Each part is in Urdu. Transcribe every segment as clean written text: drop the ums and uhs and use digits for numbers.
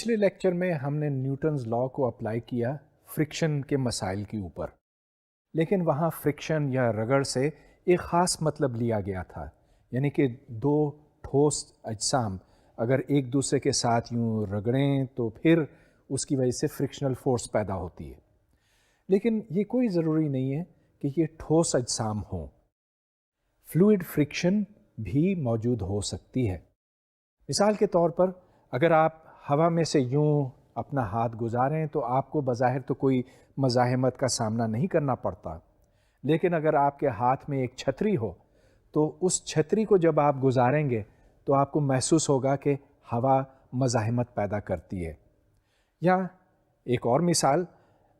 پچھلے لیکچر میں ہم نے نیوٹنز لاء کو اپلائی کیا فرکشن کے مسائل کے اوپر، لیکن وہاں فرکشن یا رگڑ سے ایک خاص مطلب لیا گیا تھا، یعنی کہ دو ٹھوس اجسام اگر ایک دوسرے کے ساتھ یوں رگڑیں تو پھر اس کی وجہ سے فرکشنل فورس پیدا ہوتی ہے۔ لیکن یہ کوئی ضروری نہیں ہے کہ یہ ٹھوس اجسام ہوں، فلوئڈ فرکشن بھی موجود ہو سکتی ہے۔ مثال کے طور پر اگر آپ ہوا میں سے یوں اپنا ہاتھ گزاریں تو آپ کو بظاہر تو کوئی مزاحمت کا سامنا نہیں کرنا پڑتا، لیکن اگر آپ کے ہاتھ میں ایک چھتری ہو تو اس چھتری کو جب آپ گزاریں گے تو آپ کو محسوس ہوگا کہ ہوا مزاحمت پیدا کرتی ہے۔ یا ایک اور مثال،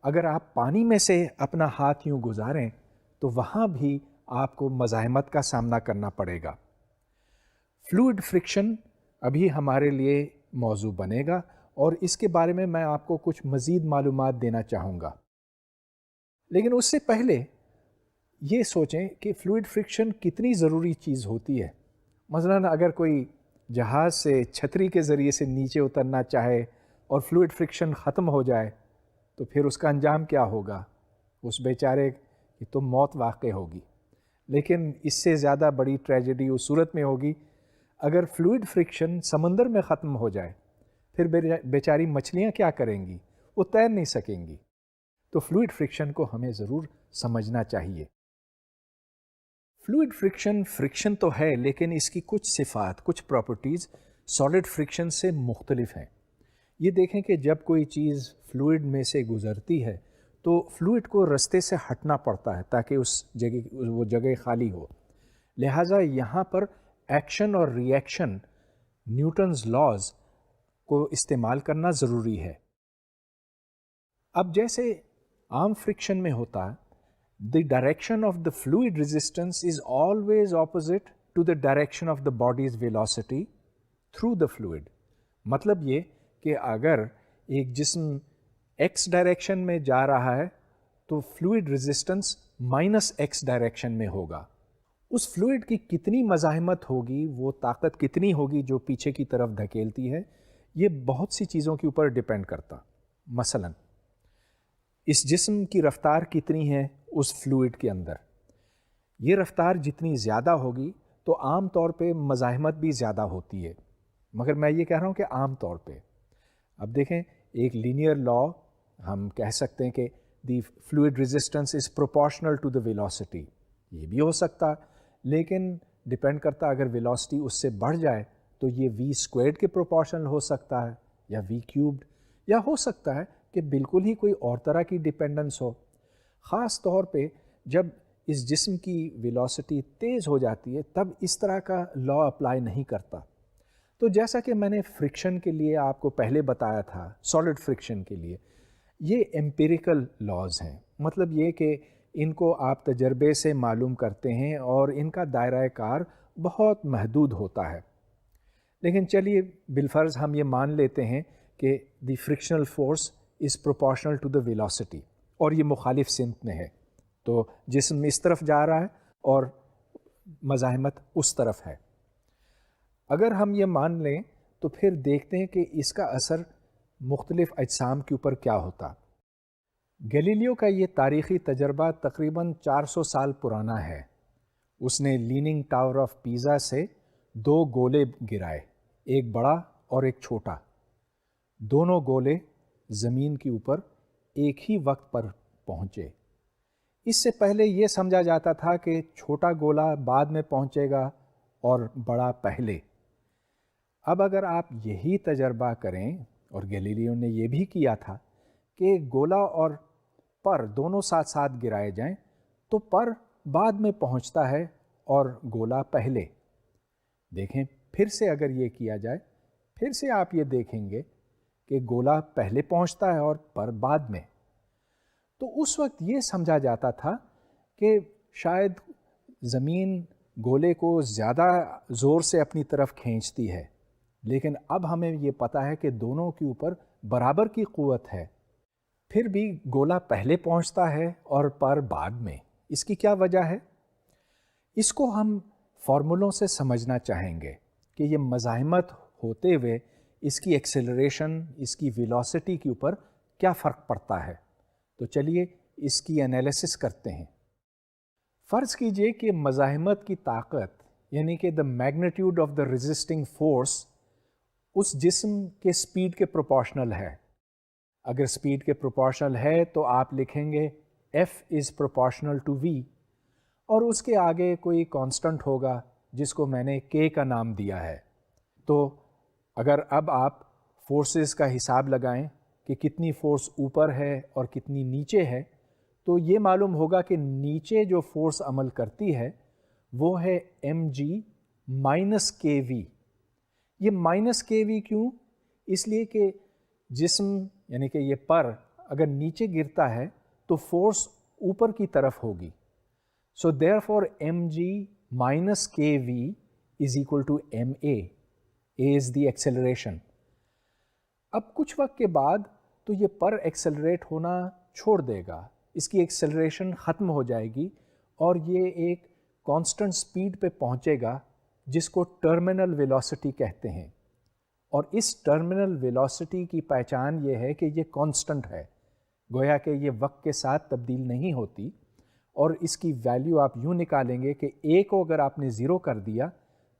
اگر آپ پانی میں سے اپنا ہاتھ یوں گزاریں تو وہاں بھی آپ کو مزاحمت کا سامنا کرنا پڑے گا۔ فلوئڈ فرکشن ابھی ہمارے لیے موضوع بنے گا اور اس کے بارے میں آپ کو کچھ مزید معلومات دینا چاہوں گا، لیکن اس سے پہلے یہ سوچیں کہ فلوئڈ فرکشن کتنی ضروری چیز ہوتی ہے۔ مثلاً اگر کوئی جہاز سے چھتری کے ذریعے سے نیچے اترنا چاہے اور فلوئڈ فرکشن ختم ہو جائے تو پھر اس کا انجام کیا ہوگا؟ اس بیچارے کی تو موت واقع ہوگی۔ لیکن اس سے زیادہ بڑی ٹریجڈی اس صورت میں ہوگی اگر فلوئڈ فرکشن سمندر میں ختم ہو جائے، پھر بیچاری مچھلیاں کیا کریں گی؟ وہ تیر نہیں سکیں گی۔ تو فلوئڈ فرکشن کو ہمیں ضرور سمجھنا چاہیے۔ فلوئڈ فرکشن تو ہے، لیکن اس کی کچھ صفات، کچھ پراپرٹیز سالڈ فرکشن سے مختلف ہیں۔ یہ دیکھیں کہ جب کوئی چیز فلوئڈ میں سے گزرتی ہے تو فلوئڈ کو رستے سے ہٹنا پڑتا ہے تاکہ وہ جگہ خالی ہو۔ لہٰذا یہاں پر ایکشن اور ری ایکشن، نیوٹنز لاز کو استعمال کرنا ضروری ہے۔ اب جیسے عام فرکشن میں ہوتا ہے، the direction of the fluid resistance is always opposite to the direction of the body's velocity through the fluid۔ مطلب یہ کہ اگر ایک جسم x ڈائریکشن میں جا رہا ہے تو فلوئڈ ریزسٹنس -x ڈائریکشن میں ہوگا۔ اس فلوئڈ کی کتنی مزاحمت ہوگی، وہ طاقت کتنی ہوگی جو پیچھے کی طرف دھکیلتی ہے، یہ بہت سی چیزوں کے اوپر ڈپینڈ کرتا۔ مثلا اس جسم کی رفتار کتنی ہے اس فلوئڈ کے اندر، یہ رفتار جتنی زیادہ ہوگی تو عام طور پہ مزاحمت بھی زیادہ ہوتی ہے، مگر میں یہ کہہ رہا ہوں کہ عام طور پہ۔ اب دیکھیں ایک لینئر لا ہم کہہ سکتے ہیں کہ the fluid resistance is proportional to the velocity, یہ بھی ہو سکتا، لیکن ڈپینڈ کرتا اگر ویلوسٹی اس سے بڑھ جائے تو یہ v اسکوائرڈ کے پروپورشنل ہو سکتا ہے یا v کیوبڈ، یا ہو سکتا ہے کہ بالکل ہی کوئی اور طرح کی ڈپینڈنس ہو۔ خاص طور پہ جب اس جسم کی ویلوسٹی تیز ہو جاتی ہے تب اس طرح کا لا اپلائی نہیں کرتا۔ تو جیسا کہ میں نے فرکشن کے لیے آپ کو پہلے بتایا تھا، سالڈ فرکشن کے لیے یہ ایمپیریکل لاز ہیں، مطلب یہ کہ ان کو آپ تجربے سے معلوم کرتے ہیں اور ان کا دائرہ کار بہت محدود ہوتا ہے۔ لیکن چلیے بالفرض ہم یہ مان لیتے ہیں کہ the frictional force is proportional to the velocity اور یہ مخالف سمت میں ہے، تو جسم اس طرف جا رہا ہے اور مزاحمت اس طرف ہے۔ اگر ہم یہ مان لیں تو پھر دیکھتے ہیں کہ اس کا اثر مختلف اجسام کے اوپر کیا ہوتا۔ گیلیلیو کا یہ تاریخی تجربہ تقریباً 400 سال پرانا ہے۔ اس نے لیننگ ٹاور آف پیزا سے 2 گولے گرائے، ایک بڑا اور ایک چھوٹا۔ دونوں گولے زمین کے اوپر ایک ہی وقت پر پہنچے۔ اس سے پہلے یہ سمجھا جاتا تھا کہ چھوٹا گولا بعد میں پہنچے گا اور بڑا پہلے۔ اب اگر آپ یہی تجربہ کریں، اور گیلیلیو نے یہ بھی کیا تھا کہ گولا اور پر دونوں ساتھ ساتھ گرائے جائیں تو پر بعد میں پہنچتا ہے اور گولا پہلے۔ دیکھیں پھر سے اگر یہ کیا جائے، پھر سے آپ یہ دیکھیں گے کہ گولا پہلے پہنچتا ہے اور پر بعد میں۔ تو اس وقت یہ سمجھا جاتا تھا کہ شاید زمین گولے کو زیادہ زور سے اپنی طرف کھینچتی ہے، لیکن اب ہمیں یہ پتہ ہے کہ دونوں کے اوپر برابر کی قوت ہے، پھر بھی گولا پہلے پہنچتا ہے اور پر بعد میں۔ اس کی کیا وجہ ہے؟ اس کو ہم فارمولوں سے سمجھنا چاہیں گے کہ یہ مزاحمت ہوتے ہوئے اس کی ایکسیلریشن، اس کی ویلوسٹی کے اوپر کیا فرق پڑتا ہے. تو چلیے اس کی انالیسس کرتے ہیں. فرض کیجئے کہ مزاحمت کی طاقت یعنی کہ the magnitude of the resisting force اس جسم کے اسپیڈ کے پروپورشنل ہے. اگر اسپیڈ کے پروپورشنل ہے تو آپ لکھیں گے F is proportional to V، اور اس کے آگے کوئی کانسٹنٹ ہوگا جس کو میں نے K کا نام دیا ہے. تو اگر اب آپ فورسز کا حساب لگائیں کہ کتنی فورس اوپر ہے اور کتنی نیچے ہے، تو یہ معلوم ہوگا کہ نیچے جو فورس عمل کرتی ہے وہ ہے mg مائنس kv. یہ مائنس kv کیوں؟ اس لیے کہ جسم یعنی کہ یہ پر اگر نیچے گرتا ہے تو فورس اوپر کی طرف ہوگی. So therefore mg minus kv is equal to ma. A is the acceleration. اب کچھ وقت کے بعد تو یہ پر ایکسیلریٹ ہونا چھوڑ دے گا، اس کی ایکسیلریشن ختم ہو جائے گی اور یہ ایک کانسٹنٹ سپیڈ پہ پہنچے گا جس کو ٹرمینل ویلوسٹی کہتے ہیں. اور اس ٹرمینل ویلوسٹی کی پہچان یہ ہے کہ یہ کانسٹنٹ ہے، گویا کہ یہ وقت کے ساتھ تبدیل نہیں ہوتی. اور اس کی ویلیو آپ یوں نکالیں گے کہ A کو اگر آپ نے 0 کر دیا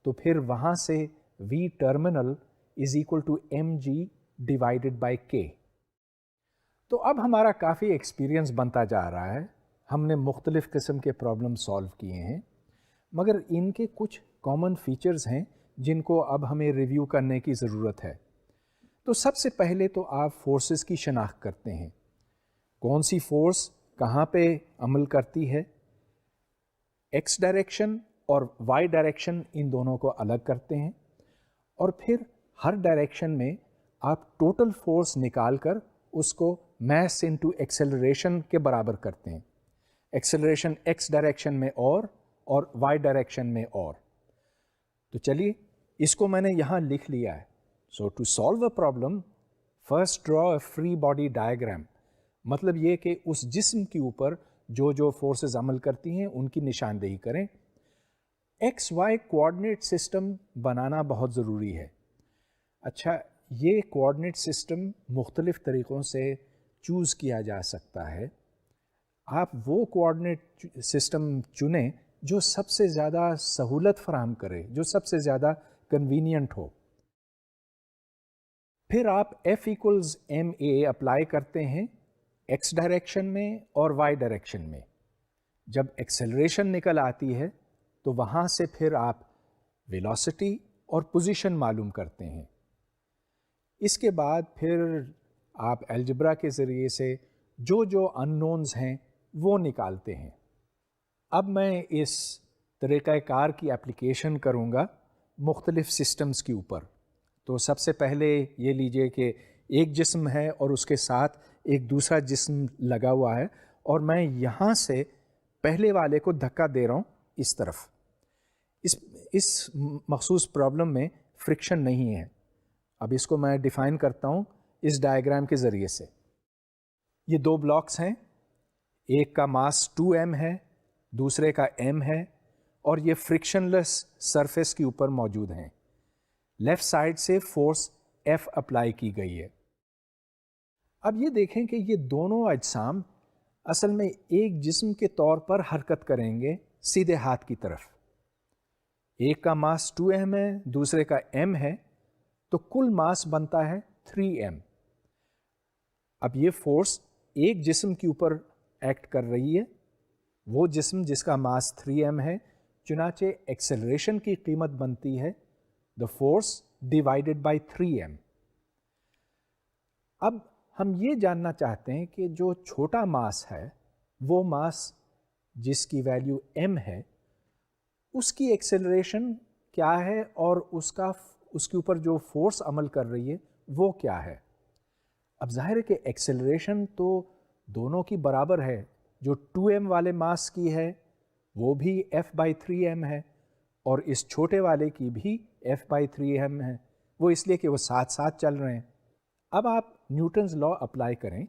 تو پھر وہاں سے V terminal is equal to mg divided by K. تو اب ہمارا کافی ایکسپیرئنس بنتا جا رہا ہے، ہم نے مختلف قسم کے پرابلم سالو کیے ہیں، مگر ان کے کچھ کامن فیچرز ہیں جن کو اب ہمیں ریویو کرنے کی ضرورت ہے. تو سب سے پہلے تو آپ فورسز کی شناخت کرتے ہیں، کون سی فورس کہاں پہ عمل کرتی ہے. ایکس ڈائریکشن اور وائی ڈائریکشن ان دونوں کو الگ کرتے ہیں، اور پھر ہر ڈائریکشن میں آپ ٹوٹل فورس نکال کر اس کو میس انٹو ایکسیلریشن کے برابر کرتے ہیں. ایکسیلریشن ایکس ڈائریکشن میں اور وائی ڈائریکشن میں اور. تو چلیے اس کو میں نے یہاں لکھ لیا ہے. So to solve a problem first draw a free body diagram. مطلب یہ کہ اس جسم کے اوپر جو فورسز عمل کرتی ہیں ان کی نشاندہی کریں. ایکس وائی کوآرڈینیٹ سسٹم بنانا بہت ضروری ہے. اچھا، یہ کوآرڈینیٹ سسٹم مختلف طریقوں سے چوز کیا جا سکتا ہے. آپ وہ کوآرڈینیٹ سسٹم چنیں جو سب سے زیادہ سہولت فراہم کرے، جو سب سے زیادہ کنوینئنٹ ہو. پھر آپ F ایکولز ma اپلائی کرتے ہیں ایکس ڈائریکشن میں اور وائی ڈائریکشن میں. جب ایکسیلریشن نکل آتی ہے تو وہاں سے پھر آپ ویلوسٹی اور پوزیشن معلوم کرتے ہیں. اس کے بعد پھر آپ الجبرا کے ذریعے سے جو ان نونز ہیں وہ نکالتے ہیں. اب میں اس طریقہ کار کی اپلیکیشن کروں گا مختلف سسٹمز کے اوپر. تو سب سے پہلے یہ لیجئے کہ ایک جسم ہے اور اس کے ساتھ ایک دوسرا جسم لگا ہوا ہے، اور میں یہاں سے پہلے والے کو دھکا دے رہا ہوں اس طرف. اس مخصوص پرابلم میں فرکشن نہیں ہے. اب اس کو میں ڈیفائن کرتا ہوں اس ڈائیگرام کے ذریعے سے. یہ دو بلاکس ہیں، ایک کا ماس 2m ہے، دوسرے کا m ہے، اور یہ فرکشن لیس سرفیس کے اوپر موجود ہیں. لیفٹ سائڈ سے فورس F اپلائی کی گئی ہے. اب یہ دیکھیں کہ یہ دونوں اجسام اصل میں ایک جسم کے طور پر حرکت کریں گے سیدھے ہاتھ کی طرف. ایک کا ماس 2m ہے، دوسرے کا m ہے، تو کل ماس بنتا ہے 3m. اب یہ فورس ایک جسم کے اوپر ایکٹ کر رہی ہے، وہ جسم جس کا ماس 3m ہے، چنانچہ ایکسیلریشن کی قیمت بنتی ہے the force divided by 3m. اب ہم یہ جاننا چاہتے ہیں کہ جو چھوٹا ماس ہے، وہ ماس جس کی ویلیو m ہے، اس کی ایکسیلریشن کیا ہے اور اس کے اوپر جو فورس عمل کر رہی ہے وہ کیا ہے. اب ظاہر ہے کہ ایکسیلریشن تو دونوں کی برابر ہے. جو 2m والے ماس کی ہے وہ بھی F/3m ہے، اور اس چھوٹے والے کی بھی F/3m ہے. وہ اس لیے کہ وہ ساتھ ساتھ چل رہے ہیں. اب آپ نیوٹنز لا اپلائی کریں.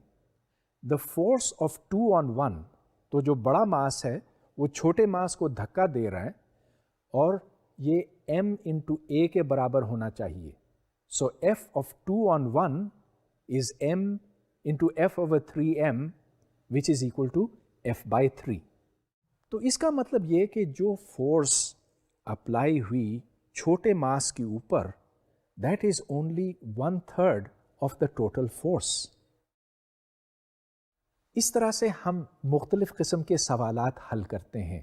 دا فورس آف 2 on 1، تو جو بڑا ماس ہے وہ چھوٹے ماس کو دھکا دے رہا ہے، اور یہ m into a کے برابر ہونا چاہیے. So f of 2 on 1 is m into f over 3m which is equal to f by 3. تو اس کا مطلب یہ کہ جو فورس اپلائی ہوئی چھوٹے ماس کے اوپر that is only 1/3 of the total force. اس طرح سے ہم مختلف قسم کے سوالات حل کرتے ہیں.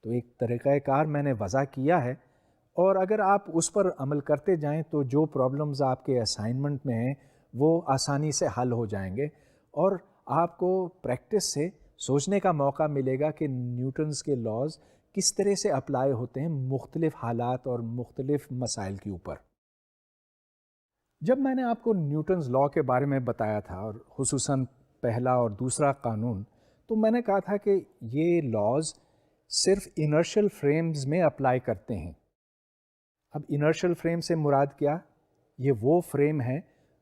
تو ایک طریقہ کار میں نے وضع کیا ہے، اور اگر آپ اس پر عمل کرتے جائیں تو جو پرابلمز آپ کے اسائنمنٹ میں ہیں وہ آسانی سے حل ہو جائیں گے، اور آپ کو پریکٹس سے سوچنے کا موقع ملے گا کہ نیوٹنز کے لاز کس طرح سے اپلائی ہوتے ہیں مختلف حالات اور مختلف مسائل کے اوپر. جب میں نے آپ کو نیوٹنز لا کے بارے میں بتایا تھا، اور خصوصاً پہلا اور دوسرا قانون، تو میں نے کہا تھا کہ یہ لاز صرف انرشل فریمز میں اپلائی کرتے ہیں. اب انرشل فریم سے مراد کیا؟ یہ وہ فریم ہے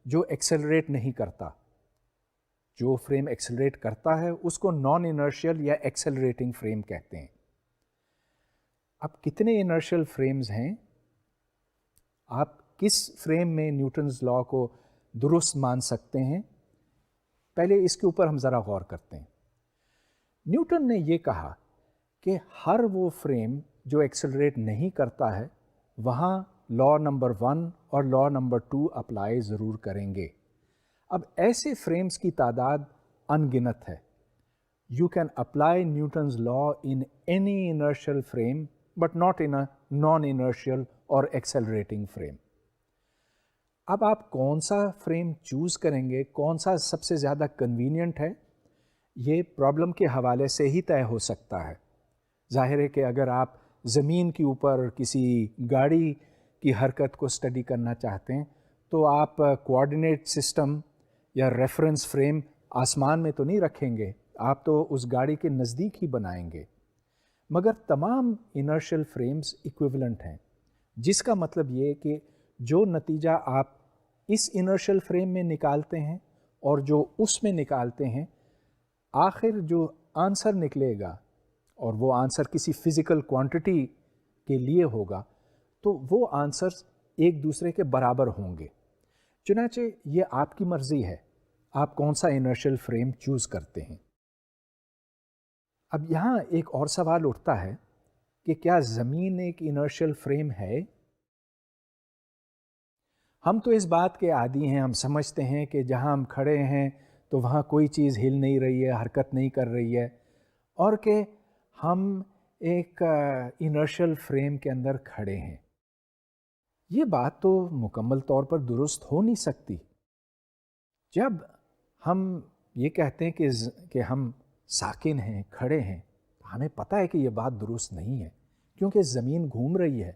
جو ایکسلریٹ نہیں کرتا. جو فریم ایکسلریٹ کرتا ہے اس کو نان انرشیل یا ایکسلریٹنگ فریم کہتے ہیں. اب کتنے انرشیل فریمز ہیں؟ آپ کس فریم میں نیوٹنز لا کو درست مان سکتے ہیں؟ پہلے اس کے اوپر ہم ذرا غور کرتے ہیں. نیوٹن نے یہ کہا کہ ہر وہ فریم جو ایکسلریٹ نہیں کرتا ہے وہاں لا نمبر 1 اور لا نمبر 2 اپلائی ضرور کریں گے. اب ایسے فریمز کی تعداد ان گنت ہے. You can apply Newton's law in any inertial frame but not in a naan inertial اور ایکسلریٹنگ فریم. اب آپ کون سا فریم چوز کریں گے، کون سا سب سے زیادہ کنوینئنٹ ہے، یہ پرابلم کے حوالے سے ہی طے ہو سکتا ہے. ظاہر ہے کہ اگر آپ زمین کے اوپر کسی گاڑی کی حرکت کو اسٹڈی کرنا چاہتے ہیں تو آپ کوآرڈینیٹ سسٹم یا ریفرنس فریم آسمان میں تو نہیں رکھیں گے، آپ تو اس گاڑی کے نزدیک ہی بنائیں گے. مگر تمام انرشیل فریمز ایکویولنٹ ہیں، جس کا مطلب یہ کہ جو نتیجہ آپ اس انرشیل فریم میں نکالتے ہیں اور جو اس میں نکالتے ہیں، آخر جو آنسر نکلے گا، اور وہ آنسر کسی فزیکل کوانٹٹی کے لیے ہوگا، تو وہ آنسرز ایک دوسرے کے برابر ہوں گے. چنانچہ یہ آپ کی مرضی ہے آپ کون سا انرشیل فریم چوز کرتے ہیں. اب یہاں ایک اور سوال اٹھتا ہے کہ کیا زمین ایک انرشیل فریم ہے؟ ہم تو اس بات کے عادی ہیں، ہم سمجھتے ہیں کہ جہاں ہم کھڑے ہیں تو وہاں کوئی چیز ہل نہیں رہی ہے، حرکت نہیں کر رہی ہے، اور کہ ہم ایک انرشیل فریم کے اندر کھڑے ہیں. یہ بات تو مکمل طور پر درست ہو نہیں سکتی. جب ہم یہ کہتے ہیں کہ ہم ساکن ہیں، کھڑے ہیں، ہمیں پتہ ہے کہ یہ بات درست نہیں ہے، کیونکہ زمین گھوم رہی ہے،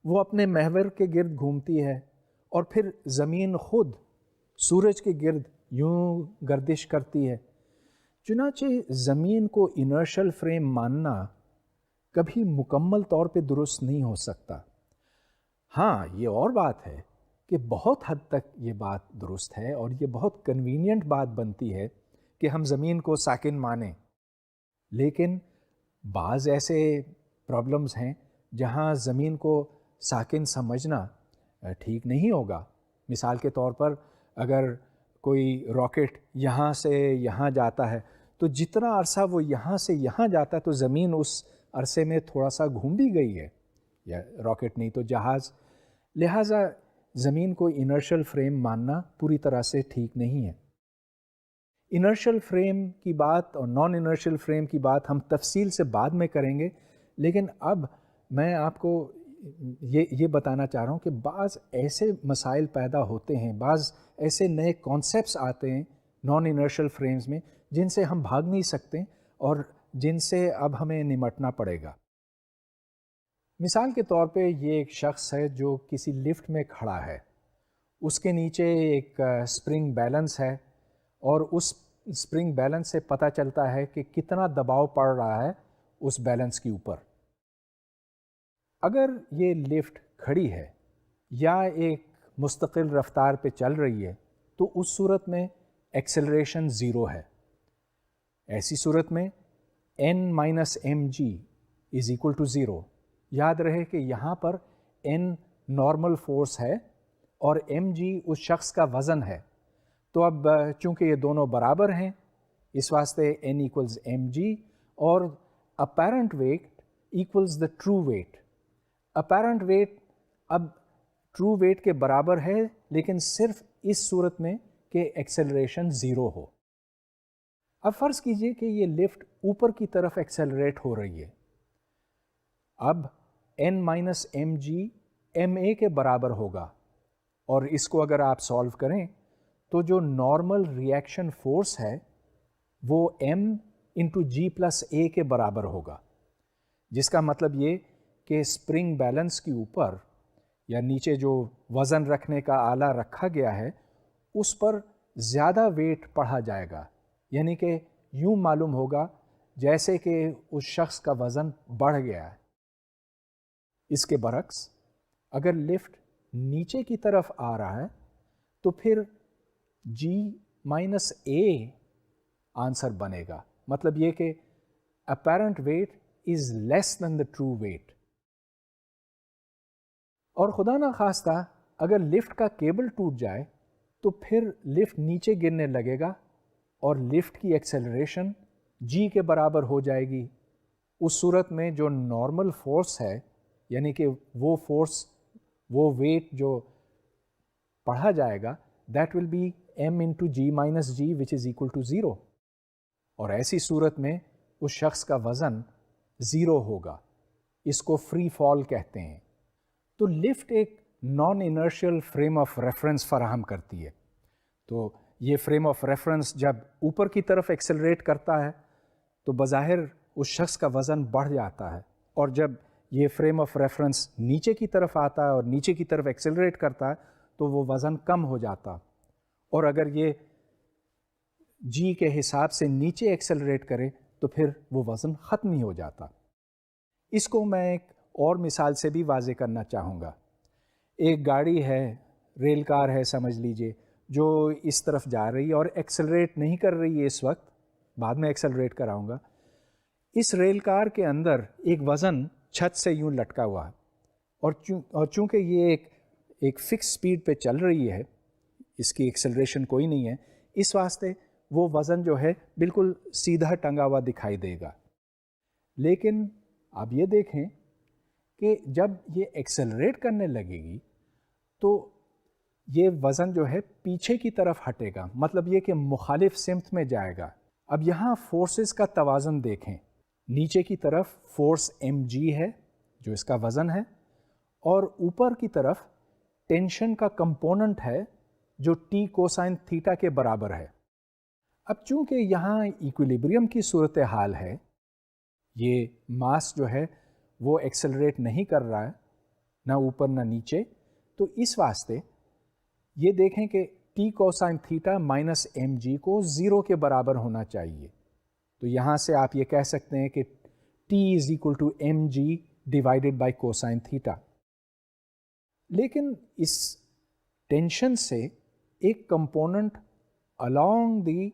وہ اپنے محور کے گرد گھومتی ہے، اور پھر زمین خود سورج کے گرد یوں گردش کرتی ہے. چنانچہ زمین کو انرشیل فریم ماننا کبھی مکمل طور پہ درست نہیں ہو سکتا. ہاں، یہ اور بات ہے کہ بہت حد تک یہ بات درست ہے، اور یہ بہت کنوینئنٹ بات بنتی ہے کہ ہم زمین کو ساکن مانیں. لیکن بعض ایسے پرابلمز ہیں جہاں زمین کو ساکن سمجھنا ٹھیک نہیں ہوگا. مثال کے طور پر اگر کوئی راکٹ یہاں سے یہاں جاتا ہے تو جتنا عرصہ وہ یہاں سے یہاں جاتا ہے تو زمین اس عرصے میں تھوڑا سا گھوم بھی گئی ہے، یا راکٹ نہیں تو جہاز. لہٰذا زمین کو انرشیل فریم ماننا پوری طرح سے ٹھیک نہیں ہے. انرشیل فریم کی بات اور نان انرشیل فریم کی بات ہم تفصیل سے بعد میں کریں گے، لیکن اب میں آپ کو یہ بتانا چاہ رہا ہوں کہ بعض ایسے مسائل پیدا ہوتے ہیں، بعض ایسے نئے کانسیپٹس آتے ہیں نان انرشیل فریمز میں جن سے ہم بھاگ نہیں سکتے اور جن سے اب ہمیں نمٹنا پڑے گا. مثال کے طور پہ یہ ایک شخص ہے جو کسی لفٹ میں کھڑا ہے، اس کے نیچے ایک اسپرنگ بیلنس ہے، اور اس اسپرنگ بیلنس سے پتہ چلتا ہے کہ کتنا دباؤ پڑ رہا ہے اس بیلنس کے اوپر. اگر یہ لفٹ کھڑی ہے یا ایک مستقل رفتار پہ چل رہی ہے تو اس صورت میں ایکسلریشن 0 ہے. ایسی صورت میں n minus M G is equal to 0. یاد رہے کہ یہاں پر n نارمل فورس ہے اور mg اس شخص کا وزن ہے، تو اب چونکہ یہ دونوں برابر ہیں اس واسطے n equals mg اور apparent weight equals the true weight. apparent weight اب ٹرو ویٹ کے برابر ہے لیکن صرف اس صورت میں کہ ایکسیلریشن 0 ہو. اب فرض کیجئے کہ یہ لفٹ اوپر کی طرف ایکسیلریٹ ہو رہی ہے. اب n minus M G M A کے برابر ہوگا، اور اس کو اگر آپ سالو کریں تو جو نارمل ریئیکشن فورس ہے وہ m انٹو جی پلس اے کے برابر ہوگا، جس کا مطلب یہ کہ اسپرنگ بیلنس کے اوپر یا نیچے جو وزن رکھنے کا آلہ رکھا گیا ہے اس پر زیادہ ویٹ پڑھا جائے گا، یعنی کہ یوں معلوم ہوگا جیسے کہ اس شخص کا وزن بڑھ گیا ہے. اس کے برعکس اگر لفٹ نیچے کی طرف آ رہا ہے تو پھر جی مائنس اے آنسر بنے گا، مطلب یہ کہ apparent weight is less than the true weight. اور خدا نہ خواستہ اگر لفٹ کا کیبل ٹوٹ جائے تو پھر لفٹ نیچے گرنے لگے گا اور لفٹ کی ایکسیلریشن جی کے برابر ہو جائے گی. اس صورت میں جو نارمل فورس ہے، یعنی کہ وہ فورس، وہ ویٹ جو پڑھا جائے گا، that will be M into G minus G which is equal to 0. اور ایسی صورت میں اس شخص کا وزن 0 ہوگا. اس کو فری فال کہتے ہیں. تو لفٹ ایک naan inertial frame of reference فراہم کرتی ہے. تو یہ فریم آف ریفرنس جب اوپر کی طرف ایکسلریٹ کرتا ہے تو بظاہر اس شخص کا وزن بڑھ جاتا ہے، اور جب یہ فریم آف ریفرنس نیچے کی طرف آتا ہے اور نیچے کی طرف ایکسلریٹ کرتا ہے تو وہ وزن کم ہو جاتا. اور اگر یہ جی کے حساب سے نیچے ایکسلریٹ کرے تو پھر وہ وزن ختم ہی ہو جاتا. اس کو میں ایک اور مثال سے بھی واضح کرنا چاہوں گا. ایک گاڑی ہے، ریل کار ہے سمجھ لیجئے، جو اس طرف جا رہی ہے اور ایکسلریٹ نہیں کر رہی ہے اس وقت، بعد میں ایکسلریٹ کراؤں گا. اس ریل کار کے اندر ایک وزن چھت سے یوں لٹکا ہوا ہے، اور چونکہ یہ ایک فکس سپیڈ پہ چل رہی ہے، اس کی ایکسلریشن کوئی نہیں ہے، اس واسطے وہ وزن جو ہے بالکل سیدھا ٹنگا ہوا دکھائی دے گا. لیکن آپ یہ دیکھیں کہ جب یہ ایکسلریٹ کرنے لگے گی تو یہ وزن جو ہے پیچھے کی طرف ہٹے گا، مطلب یہ کہ مخالف سمت میں جائے گا. اب یہاں فورسز کا توازن دیکھیں. نیچے کی طرف فورس ایم جی ہے جو اس کا وزن ہے، اور اوپر کی طرف ٹینشن کا کمپوننٹ ہے جو ٹی کوسائن تھیٹا کے برابر ہے. اب چونکہ یہاں ایکویلیبریم کی صورتحال ہے، یہ ماس جو ہے وہ ایکسلریٹ نہیں کر رہا ہے، نہ اوپر نہ نیچے، تو اس واسطے یہ دیکھیں کہ T cosine theta minus M G کو 0 کے برابر ہونا چاہیے. تو یہاں سے آپ یہ کہہ سکتے ہیں کہ T is equal to M G divided by cosine theta. لیکن اس ٹینشن سے ایک component along the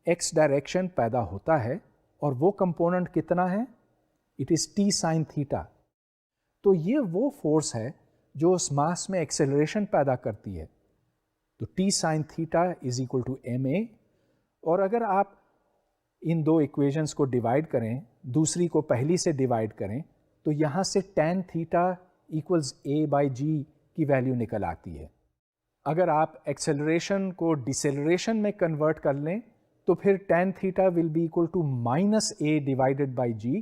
x direction پیدا ہوتا ہے، اور وہ کمپوننٹ کتنا ہے؟ It is T sine theta. تو یہ وہ فورس ہے جو اس ماس میں ایکسیلریشن پیدا کرتی ہے. تو T sine theta is equal to M A. اور اگر آپ ان دو ایکویشنز کو ڈیوائڈ کریں، دوسری کو پہلی سے ڈیوائڈ کریں، تو یہاں سے tan theta equals A by G کی ویلیو نکل آتی ہے. اگر آپ ایکسیلریشن کو ڈیسیلریشن میں کنورٹ کر لیں تو پھر tan theta will be equal to minus A divided by G,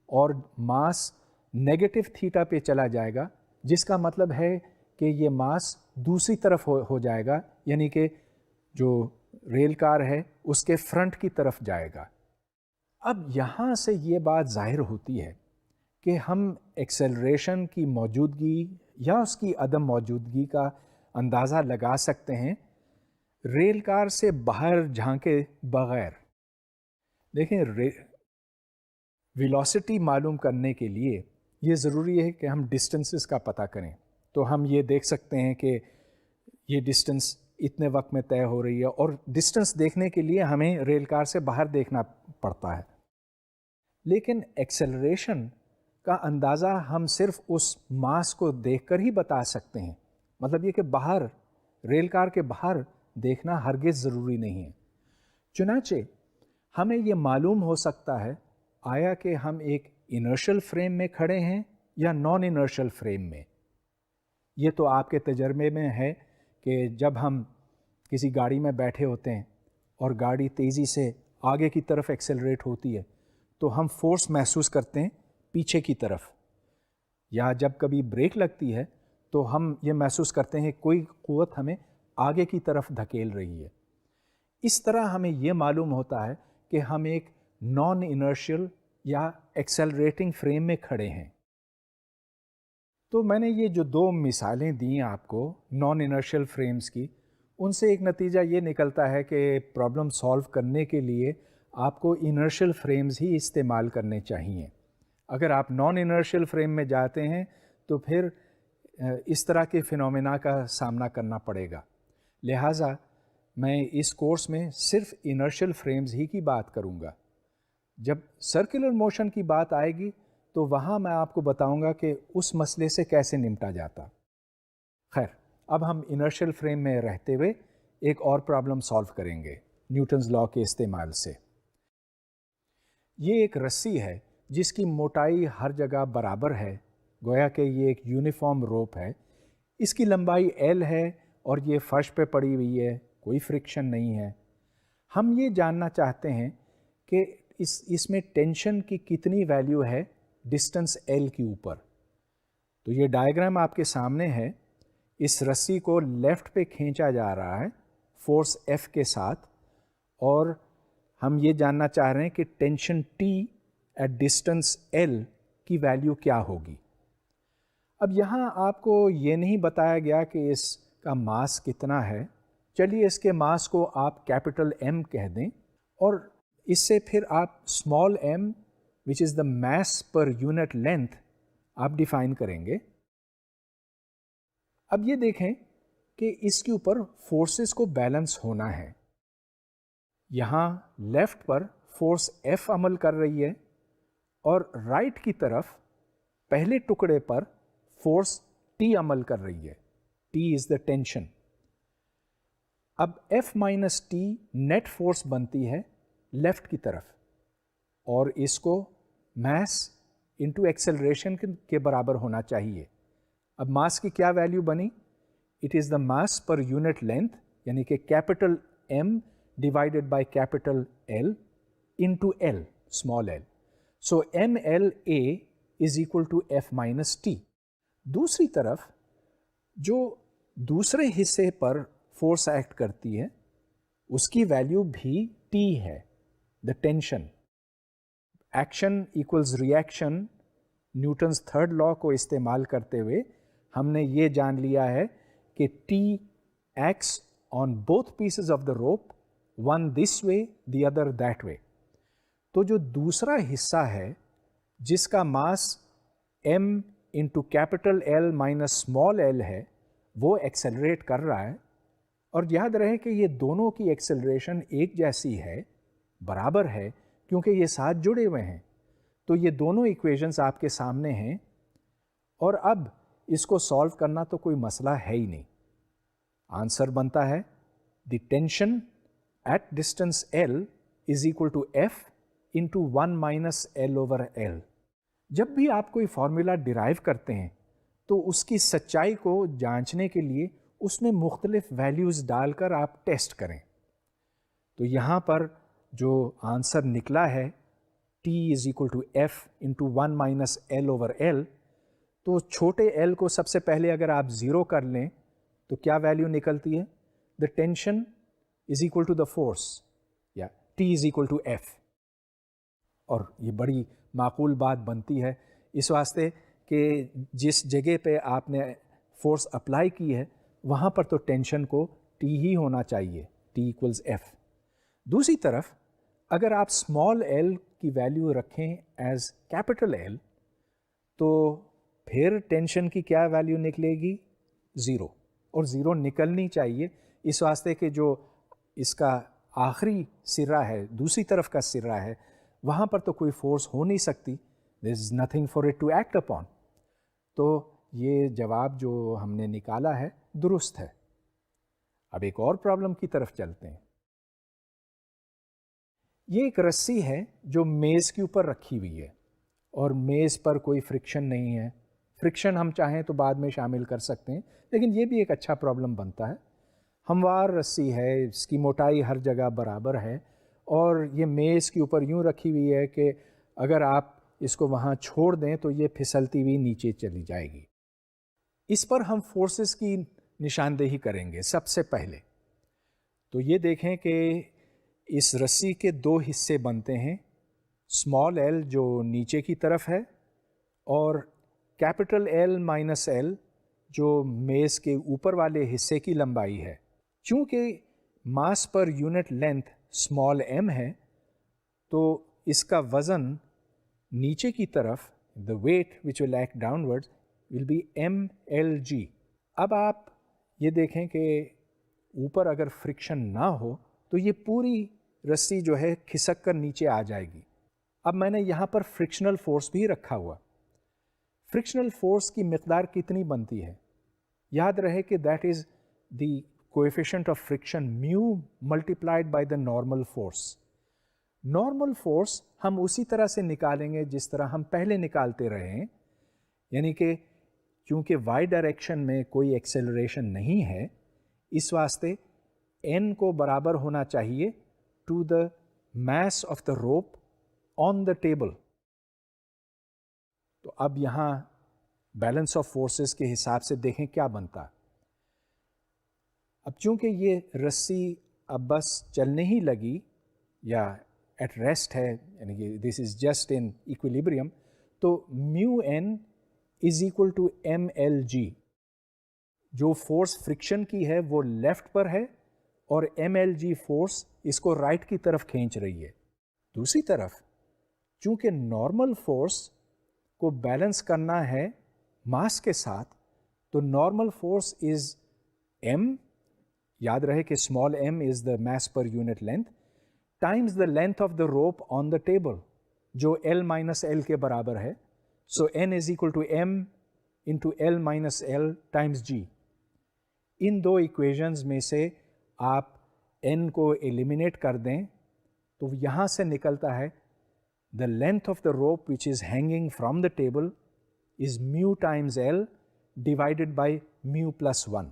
اور ماس نیگیٹو تھیٹا پہ چلا جائے گا، جس کا مطلب ہے کہ یہ ماس دوسری طرف ہو جائے گا، یعنی کہ جو ریل کار ہے اس کے فرنٹ کی طرف جائے گا. اب یہاں سے یہ بات ظاہر ہوتی ہے کہ ہم ایکسیلریشن کی موجودگی یا اس کی عدم موجودگی کا اندازہ لگا سکتے ہیں ریل کار سے باہر جھانکے بغیر. دیکھیں، ویلوسٹی معلوم کرنے کے لیے یہ ضروری ہے کہ ہم ڈسٹنسز کا پتہ کریں. تو ہم یہ دیکھ سکتے ہیں کہ یہ ڈسٹنس اتنے وقت میں طے ہو رہی ہے، اور ڈسٹنس دیکھنے کے لیے ہمیں ریل کار سے باہر دیکھنا پڑتا ہے. لیکن ایکسیلریشن کا اندازہ ہم صرف اس ماس کو دیکھ کر ہی بتا سکتے ہیں. مطلب یہ کہ باہر ریل کار کے باہر دیکھنا ہرگز ضروری نہیں ہے۔ چنانچہ ہمیں یہ معلوم ہو سکتا ہے آیا کہ ہم ایک انرشل فریم میں کھڑے ہیں یا نان انرشل فریم میں۔ یہ تو آپ کے تجربے میں ہے کہ جب ہم کسی گاڑی میں بیٹھے ہوتے ہیں اور گاڑی تیزی سے آگے کی طرف ایکسلریٹ ہوتی ہے تو ہم فورس محسوس کرتے ہیں پیچھے کی طرف، یا جب کبھی بریک لگتی ہے تو ہم یہ محسوس کرتے ہیں کوئی قوت ہمیں آگے کی طرف دھکیل رہی ہے۔ اس طرح ہمیں یہ معلوم ہوتا ہے کہ ہم ایک نان انرشل یا ایکسلریٹنگ فریم میں کھڑے ہیں۔ تو میں نے یہ جو دو مثالیں دیں آپ کو نان انرشل فریمز کی، ان سے ایک نتیجہ یہ نکلتا ہے کہ پرابلم سالو کرنے کے لیے آپ کو انرشل فریمز ہی استعمال کرنے چاہیے۔ اگر آپ نان انرشل فریم میں جاتے ہیں تو پھر اس طرح کے فینومینا کا سامنا کرنا پڑے گا۔ لہٰذا میں اس کورس میں صرف انرشل فریمز ہی کی بات کروں گا۔ جب سرکولر موشن کی بات آئے گی تو وہاں میں آپ کو بتاؤں گا کہ اس مسئلے سے کیسے نمٹا جاتا۔ خیر، اب ہم انرشل فریم میں رہتے ہوئے ایک اور پرابلم سالو کریں گے نیوٹنز لا کے استعمال سے۔ یہ ایک رسی ہے جس کی موٹائی ہر جگہ برابر ہے، گویا کہ یہ ایک یونیفارم روپ ہے۔ اس کی لمبائی L ہے اور یہ فرش پہ پڑی ہوئی ہے، کوئی فرکشن نہیں ہے۔ ہم یہ جاننا چاہتے ہیں کہ اس میں ٹینشن کی کتنی ویلیو ہے ڈسٹنس L کے اوپر۔ تو یہ ڈائیگرام آپ کے سامنے ہے۔ اس رسی کو لیفٹ پہ کھینچا جا رہا ہے فورس F کے ساتھ، اور ہم یہ جاننا چاہ رہے ہیں کہ tension T at distance L کی ویلیو کیا ہوگی۔ اب یہاں آپ کو یہ نہیں بتایا گیا کہ اس کا ماس کتنا ہے۔ چلیے اس کے ماس کو آپ کیپٹل M کہہ دیں، اور اس سے پھر آپ small m which is the mass per unit length آپ ڈیفائن کریں گے۔ اب یہ دیکھیں کہ اس کے اوپر فورسز کو بیلنس ہونا ہے۔ یہاں لیفٹ پر فورس F عمل کر رہی ہے اور رائٹ کی طرف پہلے ٹکڑے پر فورس T عمل کر رہی ہے۔ T is the tension. اب F minus T net force بنتی ہے لیفٹ کی طرف، اور اس کو میس انٹو ایکسلریشن کے برابر ہونا چاہیے۔ اب ماس کی کیا ویلیو بنی؟ It is the mass per unit length, یعنی کہ capital M divided by capital L into L small l۔ So MLA is equal to F minus T۔ دوسری طرف جو دوسرے حصے پر فورس ایکٹ کرتی ہے اس کی ویلیو بھی T ہے، the tension. Action equals re action, Newton's third لا کو استعمال کرتے ہوئے ہم نے یہ جان لیا ہے کہ T acts on both pieces of the rope, one this way the other that way. تو جو دوسرا حصہ ہے جس کا mass M into capital L minus small l ہے، وہ ایکسلریٹ کر رہا ہے، اور یاد رہے کہ یہ دونوں کی ایکسلریشن ایک جیسی ہے، برابر ہے، کیونکہ یہ ساتھ جڑے ہوئے ہیں۔ تو یہ دونوں ایکویشنز آپ کے سامنے ہیں، اور اب اس کو سالو کرنا تو کوئی مسئلہ ہے ہی نہیں۔ آنسر بنتا ہے the tension at distance L is equal to F into 1 minus L over L۔ جب بھی آپ کوئی فارمولا ڈرائیو کرتے ہیں تو اس کی سچائی کو جانچنے کے لیے اس میں مختلف ویلیوز ڈال کر آپ ٹیسٹ کریں۔ تو یہاں پر جو آنسر نکلا ہے T is equal to F into 1 minus L over L، تو چھوٹے l کو سب سے پہلے اگر آپ 0 کر لیں تو کیا ویلیو نکلتی ہے؟ The tension is equal to the force, یا T is equal to F۔ اور یہ بڑی معقول بات بنتی ہے اس واسطے کہ جس جگہ پہ آپ نے فورس اپلائی کی ہے وہاں پر تو ٹینشن کو T ہی ہونا چاہیے، T ایکولز F۔ دوسری طرف اگر آپ اسمال l کی ویلیو رکھیں ایز کیپٹل L تو پھر ٹینشن کی کیا ویلیو نکلے گی؟ 0، اور 0 نکلنی چاہیے اس واسطے کہ جو اس کا آخری سرا ہے، دوسری طرف کا سرا ہے، وہاں پر تو کوئی فورس ہو نہیں سکتی، there is nothing for it to act upon۔ تو یہ جواب جو ہم نے نکالا ہے درست ہے۔ اب ایک اور پرابلم کی طرف چلتے ہیں. یہ ایک رسی ہے جو میز کے اوپر رکھی ہوئی ہے اور میز پر کوئی فرکشن نہیں ہے. فرکشن ہم چاہیں تو بعد میں شامل کر سکتے ہیں، لیکن یہ بھی ایک اچھا پرابلم بنتا ہے. ہموار رسی ہے، اس کی موٹائی ہر جگہ برابر ہے اور یہ میز کے اوپر یوں رکھی ہوئی ہے کہ اگر آپ اس کو وہاں چھوڑ دیں تو یہ پھسلتی ہوئی نیچے چلی جائے گی. اس پر ہم فورسز کی نشاندہی کریں گے. سب سے پہلے تو یہ دیکھیں کہ اس رسی کے دو حصے بنتے ہیں، اسمال ایل جو نیچے کی طرف ہے اور کیپٹل ایل مائنس ایل جو میز کے اوپر والے حصے کی لمبائی ہے. چونکہ mass per unit length small M ہے تو اس کا وزن نیچے کی طرف the weight which will act downwards will be mlg. اب آپ یہ دیکھیں کہ اوپر اگر فرکشن نہ ہو تو یہ پوری رسی جو ہے کھسک کر نیچے آ جائے گی. اب میں نے یہاں پر فرکشنل فورس بھی رکھا ہوا. فرکشنل فورس کی مقدار کتنی بنتی ہے؟ یاد رہے کہ that is the coefficient of friction mu multiplied by the normal force. Normal force ہم اسی طرح سے نکالیں گے جس طرح ہم پہلے نکالتے رہے ہیں، یعنی کہ چونکہ وائی ڈائریکشن میں کوئی ایکسیلریشن نہیں ہے اس واسطے n کو برابر ہونا چاہیے to the mass of the rope on the table. تو اب یہاں بیلنس آف فورسز کے حساب سے دیکھیں کیا بنتا. اب چونکہ یہ رسی اب بس چلنے ہی لگی یا ایٹ ریسٹ ہے، یعنی کہ دس از جسٹ ان ایکویلیبریم، تو mu N is equal to M L G. جو فورس فرکشن کی ہے وہ لیفٹ پر ہے اور ایم ایل جی فورس اس کو رائٹ کی طرف کھینچ رہی ہے. دوسری طرف چونکہ نارمل فورس کو بیلنس کرنا ہے ماس کے ساتھ تو نارمل فورس از ایم، یاد رہے کہ small M is the mass per unit length times the length of the rope on the table جو ایل مائنس ایل کے برابر ہے. So N is equal to M into L minus L times G. ان دو ایکویژنز میں سے آپ این کو ایلیمینیٹ کر دیں تو یہاں سے نکلتا ہے the length of the rope which is hanging from the table is mu times L divided by mu plus 1.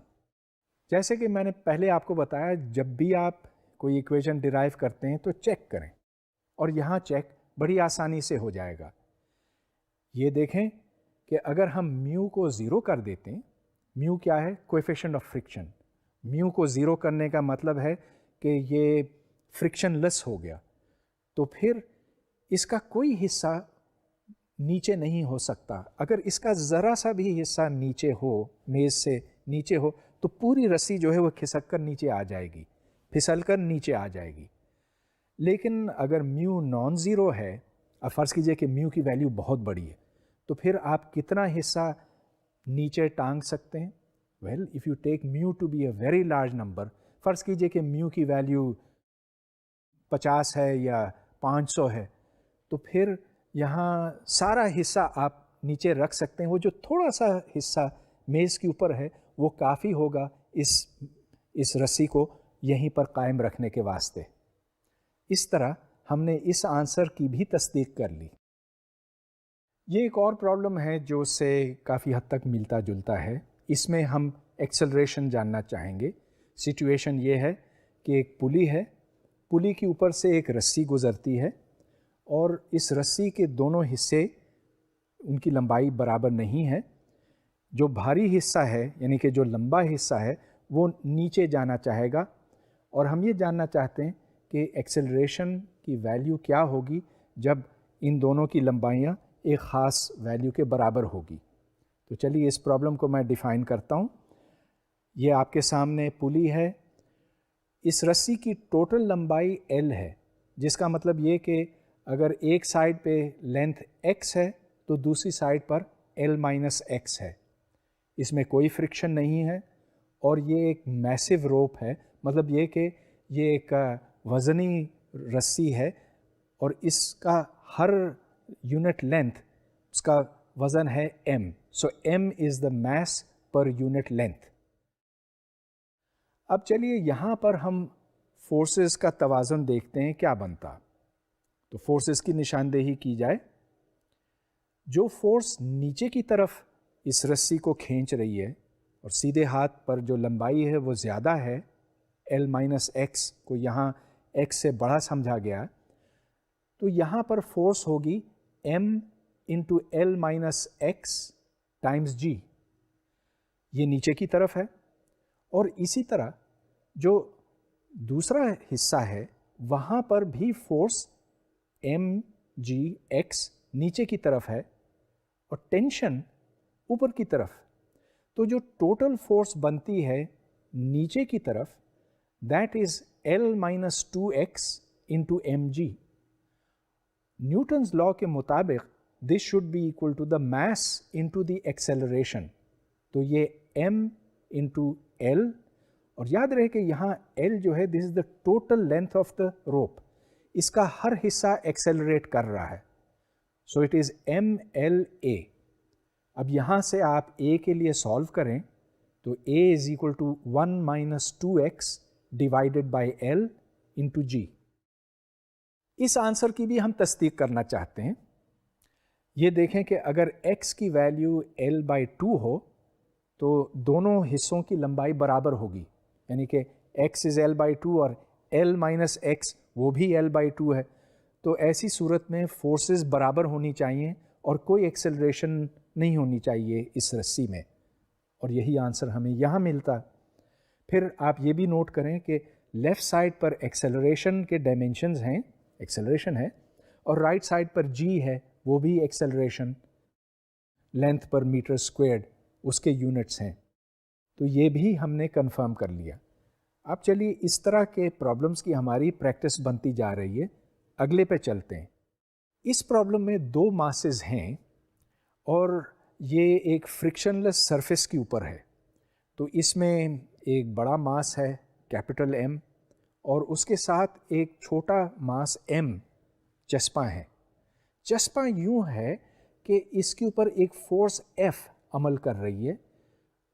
جیسے کہ میں نے پہلے آپ کو بتایا جب بھی آپ کوئی ایکویشن ڈرائیو کرتے ہیں تو چیک کریں، اور یہاں چیک بڑی آسانی سے ہو جائے گا. یہ دیکھیں کہ اگر ہم میو کو زیرو کر دیتے ہیں، میو کیا ہے؟ کوئفیشنٹ آف فرکشن. میو کو زیرو کرنے کا مطلب ہے کہ یہ فرکشن لیس ہو گیا، تو پھر اس کا کوئی حصہ نیچے نہیں ہو سکتا. اگر اس کا ذرا سا بھی حصہ نیچے ہو، میز سے نیچے ہو، تو پوری رسی جو ہے وہ کھسک کر نیچے آ جائے گی، پھسل کر نیچے آ جائے گی. لیکن اگر میو نان زیرو ہے، اب فرض کیجئے کہ میو کی ویلیو بہت بڑی ہے، تو پھر آپ کتنا حصہ نیچے ٹانگ سکتے ہیں؟ Well if you take mu to be a very large number, فرض کیجئے کہ میو کی ویلیو 50 ہے یا 500 ہے، تو پھر یہاں سارا حصہ آپ نیچے رکھ سکتے ہیں. وہ جو تھوڑا سا حصہ میز کے اوپر ہے وہ کافی ہوگا اس رسی کو یہیں پر قائم رکھنے کے واسطے. اس طرح ہم نے اس آنسر کی بھی تصدیق کر لی. یہ ایک اور پرابلم ہے جو اس سے کافی حد تک ملتا جلتا ہے. اس میں ہم ایکسلریشن جاننا چاہیں گے. سچویشن یہ ہے کہ ایک پلی ہے، پلی کے اوپر سے ایک رسی گزرتی ہے اور اس رسی کے دونوں حصے ان کی لمبائی برابر نہیں ہے. جو بھاری حصہ ہے یعنی کہ جو لمبا حصہ ہے وہ نیچے جانا چاہے گا، اور ہم یہ جاننا چاہتے ہیں کہ ایکسلریشن کی ویلیو کیا ہوگی جب ان دونوں کی لمبائیاں ایک خاص ویلیو کے برابر ہوگی. تو چلیے اس پرابلم کو میں ڈیفائن کرتا ہوں. یہ آپ کے سامنے پلی ہے، اس رسی کی ٹوٹل لمبائی ایل ہے، جس کا مطلب یہ کہ اگر ایک سائڈ پہ لینتھ ایکس ہے تو دوسری سائڈ پر ایل مائنس ایکس ہے. اس میں کوئی فرکشن نہیں ہے اور یہ ایک میسو روپ ہے، مطلب یہ کہ یہ ایک وزنی رسی ہے اور اس کا ہر یونٹ لینتھ اس کا وزن ہے M. So M is the mass per unit length. اب چلیے یہاں پر ہم فورسز کا توازن دیکھتے ہیں کیا بنتا. تو فورسز کی نشاندہی کی جائے. جو فورس نیچے کی طرف اس رسی کو کھینچ رہی ہے اور سیدھے ہاتھ پر جو لمبائی ہے وہ زیادہ ہے, L مائنس ایکس کو یہاں ایکس سے بڑا سمجھا گیا, تو یہاں پر فورس ہوگی M into L minus x Times G. یہ نیچے کی طرف ہے. اور اسی طرح جو دوسرا حصہ ہے وہاں پر بھی فورس mgx نیچے کی طرف ہے اور ٹینشن اوپر کی طرف. تو جو ٹوٹل فورس بنتی ہے نیچے کی طرف that is L minus 2x into mg. Newton's law کے مطابق this should be equal to the mass into the acceleration. تو یہ m انٹو L, اور یاد رہے کہ یہاں L جو ہے this is the total length of the rope, اس کا ہر حصہ ایکسیلریٹ کر رہا ہے. So it is MLA. اب یہاں سے آپ A کے لیے سالو کریں تو A is equal to 1 minus 2x divided by L into G. اس آنسر کی بھی ہم تصدیق کرنا چاہتے ہیں. یہ دیکھیں کہ اگر x کی ویلیو L بائی 2 ہو تو دونوں حصوں کی لمبائی برابر ہوگی, یعنی کہ x از L بائی 2 اور L مائنس ایکس وہ بھی L بائی 2 ہے. تو ایسی صورت میں فورسز برابر ہونی چاہیے اور کوئی ایکسلریشن نہیں ہونی چاہیے اس رسی میں, اور یہی آنسر ہمیں یہاں ملتا. پھر آپ یہ بھی نوٹ کریں کہ لیفٹ سائڈ پر ایکسلریشن کے ڈائمینشنز ہیں, ایکسلریشن ہے, اور رائٹ سائڈ پر G ہے وہ بھی ایکسلریشن, لینتھ پر میٹر اسکوائرڈ اس کے یونٹس ہیں. تو یہ بھی ہم نے کنفرم کر لیا. اب چلیے اس طرح کے پرابلمس کی ہماری پریکٹس بنتی جا رہی ہے. اگلے پہ چلتے ہیں. اس پرابلم میں 2 ماسز ہیں اور یہ ایک فرکشن لیس سرفیس کے اوپر ہے. تو اس میں ایک بڑا ماس ہے کیپٹل M اور اس کے ساتھ ایک چھوٹا ماس M چسپاں ہے. چسپاں یوں ہے کہ اس کے اوپر ایک فورس F عمل کر رہی ہے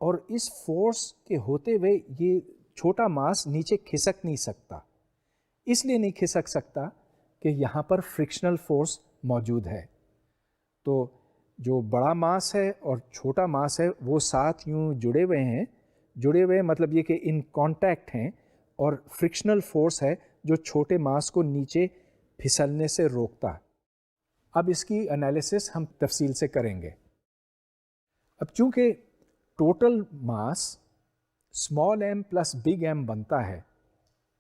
اور اس فورس کے ہوتے ہوئے یہ چھوٹا ماس نیچے کھسک نہیں سکتا. اس لیے نہیں کھسک سکتا کہ یہاں پر فرکشنل فورس موجود ہے. تو جو بڑا ماس ہے اور چھوٹا ماس ہے وہ ساتھ یوں جڑے ہوئے ہیں. جڑے ہوئے مطلب یہ کہ ان کانٹیکٹ ہیں, اور فرکشنل فورس ہے جو چھوٹے ماس کو نیچے پھسلنے سے روکتا. اب اس کی انالیسس ہم تفصیل سے کریں گے. اب چونکہ total mass small m plus big M بنتا ہے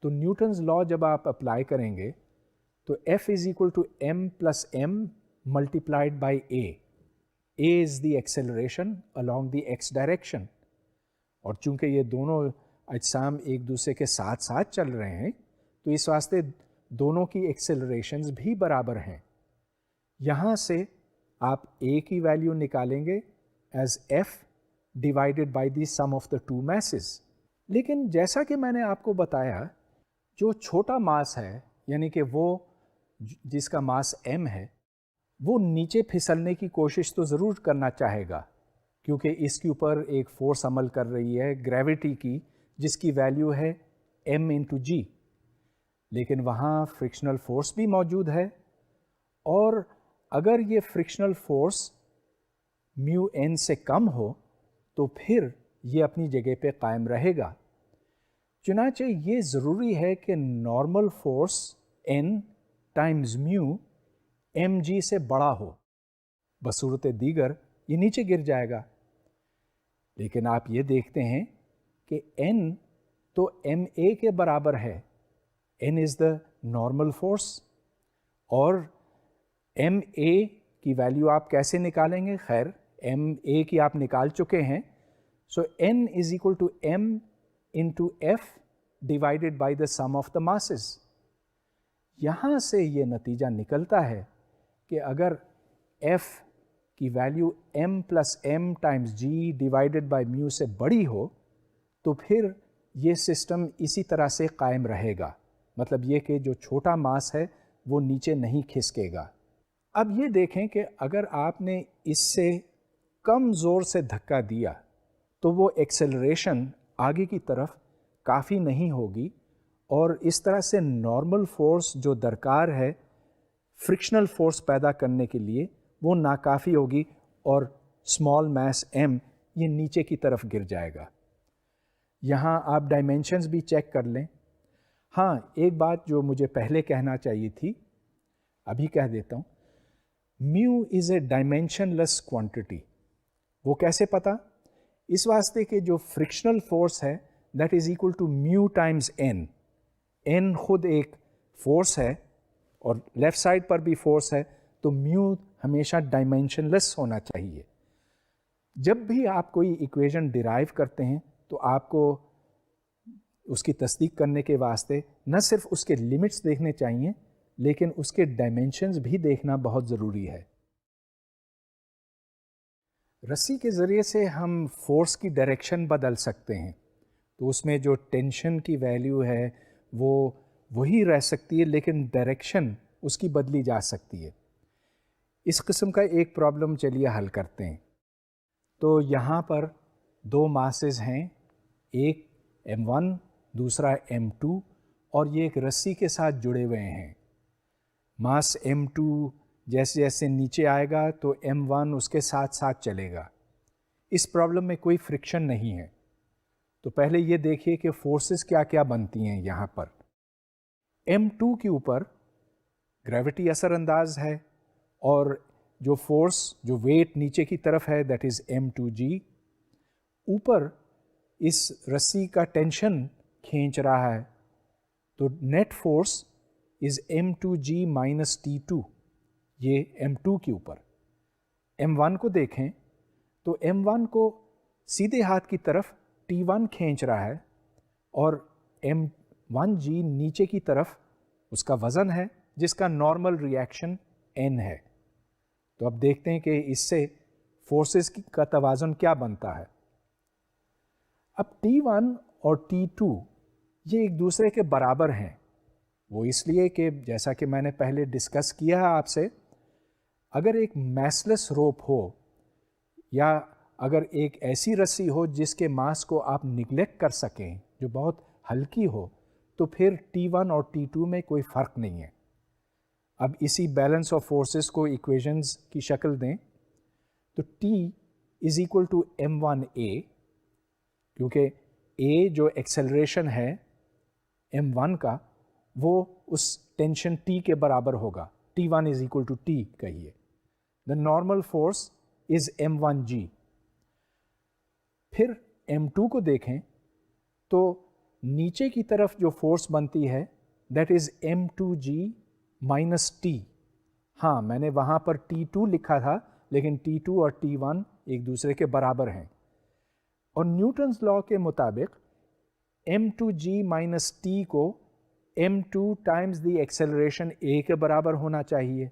تو نیوٹنز لا جب آپ اپلائی کریں گے تو F is equal to m plus m multiplied by A. A is the acceleration along the x direction, اور چونکہ یہ دونوں اجسام ایک دوسرے کے ساتھ ساتھ چل رہے ہیں تو اس واسطے دونوں کی ایکسیلریشنز بھی برابر ہیں. یہاں سے آپ A کی ویلیو نکالیں گے as F divided by the some of the 2 masses. لیکن جیسا کہ میں نے آپ کو بتایا جو چھوٹا ماس ہے یعنی کہ وہ جس کا ماس M ہے وہ نیچے پھسلنے کی کوشش تو ضرور کرنا چاہے گا کیونکہ اس کے اوپر ایک فورس عمل کر رہی ہے گریوٹی کی جس کی ویلیو ہے M انٹو G. لیکن وہاں فرکشنل فورس بھی موجود ہے, اور اگر یہ فرکشنل فورس میو n سے کم ہو تو پھر یہ اپنی جگہ پہ قائم رہے گا. چنانچہ یہ ضروری ہے کہ نارمل فورس n ٹائمز میو ایم جی سے بڑا ہو, بصورت دیگر یہ نیچے گر جائے گا. لیکن آپ یہ دیکھتے ہیں کہ n تو ایم اے کے برابر ہے, n از دا نارمل فورس, اور ایم اے کی ویلیو آپ کیسے نکالیں گے؟ خیر ایم اے کی آپ نکال چکے ہیں. So n is equal to m into F divided by the sum of the masses. یہاں سے یہ نتیجہ نکلتا ہے کہ اگر f کی value m plus m times G divided by mu سے بڑی ہو تو پھر یہ سسٹم اسی طرح سے قائم رہے گا. مطلب یہ کہ جو چھوٹا ماس ہے وہ نیچے نہیں کھسکے گا. اب یہ دیکھیں کہ اگر آپ نے اس سے کم زور سے دھکا دیا تو وہ ایکسلریشن آگے کی طرف کافی نہیں ہوگی اور اس طرح سے نارمل فورس جو درکار ہے فرکشنل فورس پیدا کرنے کے لیے وہ ناکافی ہوگی اور اسمال میس ایم یہ نیچے کی طرف گر جائے گا۔ یہاں آپ ڈائمینشنز بھی چیک کر لیں۔ ہاں ایک بات جو مجھے پہلے کہنا چاہیے تھی ابھی کہہ دیتا ہوں، میو از اے ڈائمینشن لیس کوانٹٹی۔ وہ کیسے پتا؟ اس واسطے کہ جو فرکشنل فورس ہے that is equal to mu times N. N خود ایک فورس ہے اور لیفٹ سائڈ پر بھی فورس ہے، تو میو ہمیشہ ڈائمینشن لیس ہونا چاہیے۔ جب بھی آپ کوئی ایکویژن ڈیرائیو کرتے ہیں تو آپ کو اس کی تصدیق کرنے کے واسطے نہ صرف اس کے لمٹس دیکھنے چاہیے لیکن اس کے ڈائمینشنز بھی دیکھنا بہت ضروری ہے۔ رسی کے ذریعے سے ہم فورس کی ڈائریکشن بدل سکتے ہیں، تو اس میں جو ٹینشن کی ویلیو ہے وہ وہی رہ سکتی ہے لیکن ڈائریکشن اس کی بدلی جا سکتی ہے۔ اس قسم کا ایک پرابلم چلیے حل کرتے ہیں۔ تو یہاں پر دو ماسز ہیں، ایک M1 دوسرا M2، اور یہ ایک رسی کے ساتھ جڑے ہوئے ہیں۔ ماس M2 جیسے جیسے نیچے آئے گا تو M1 اس کے ساتھ ساتھ چلے گا۔ اس پرابلم میں کوئی فرکشن نہیں ہے۔ تو پہلے یہ دیکھیے کہ فورسز کیا کیا بنتی ہیں یہاں پر۔ M2 کے اوپر گریوٹی اثر انداز ہے اور جو فورس جو ویٹ نیچے کی طرف ہے دیٹ از M2G۔ اوپر اس رسی کا ٹینشن کھینچ رہا ہے، تو net force is M2G minus T2، یہ M2 کے اوپر۔ M1 کو دیکھیں تو M1 کو سیدھے ہاتھ کی طرف T1 کھینچ رہا ہے اور M1G نیچے کی طرف اس کا وزن ہے جس کا نارمل ریئیکشن N ہے۔ تو اب دیکھتے ہیں کہ اس سے فورسز کا توازن کیا بنتا ہے۔ اب T1 اور T2 یہ ایک دوسرے کے برابر ہیں، وہ اس لیے کہ جیسا کہ میں نے پہلے ڈسکس کیا ہے آپ سے، اگر ایک میسلس روپ ہو یا اگر ایک ایسی رسی ہو جس کے ماس کو آپ نگلیکٹ کر سکیں جو بہت ہلکی ہو، تو پھر T1 اور T2 میں کوئی فرق نہیں ہے۔ اب اسی بیلنس آف فورسز کو ایکویشنز کی شکل دیں تو T is equal to M1A، کیونکہ A جو ایکسلریشن ہے M1 کا وہ اس ٹینشن T کے برابر ہوگا، T1 is equal to T کہیے۔ دا نارمل فورس از M1G۔ پھر M2 کو دیکھیں تو نیچے کی طرف جو فورس بنتی ہے that is M2G minus T۔ ہاں میں نے وہاں پر T2 لکھا تھا لیکن T2 اور T1 ایک دوسرے کے برابر ہیں، اور نیوٹنز لا کے مطابق M2G مائنس T کو M2 Times the acceleration A کے برابر ہونا چاہیے۔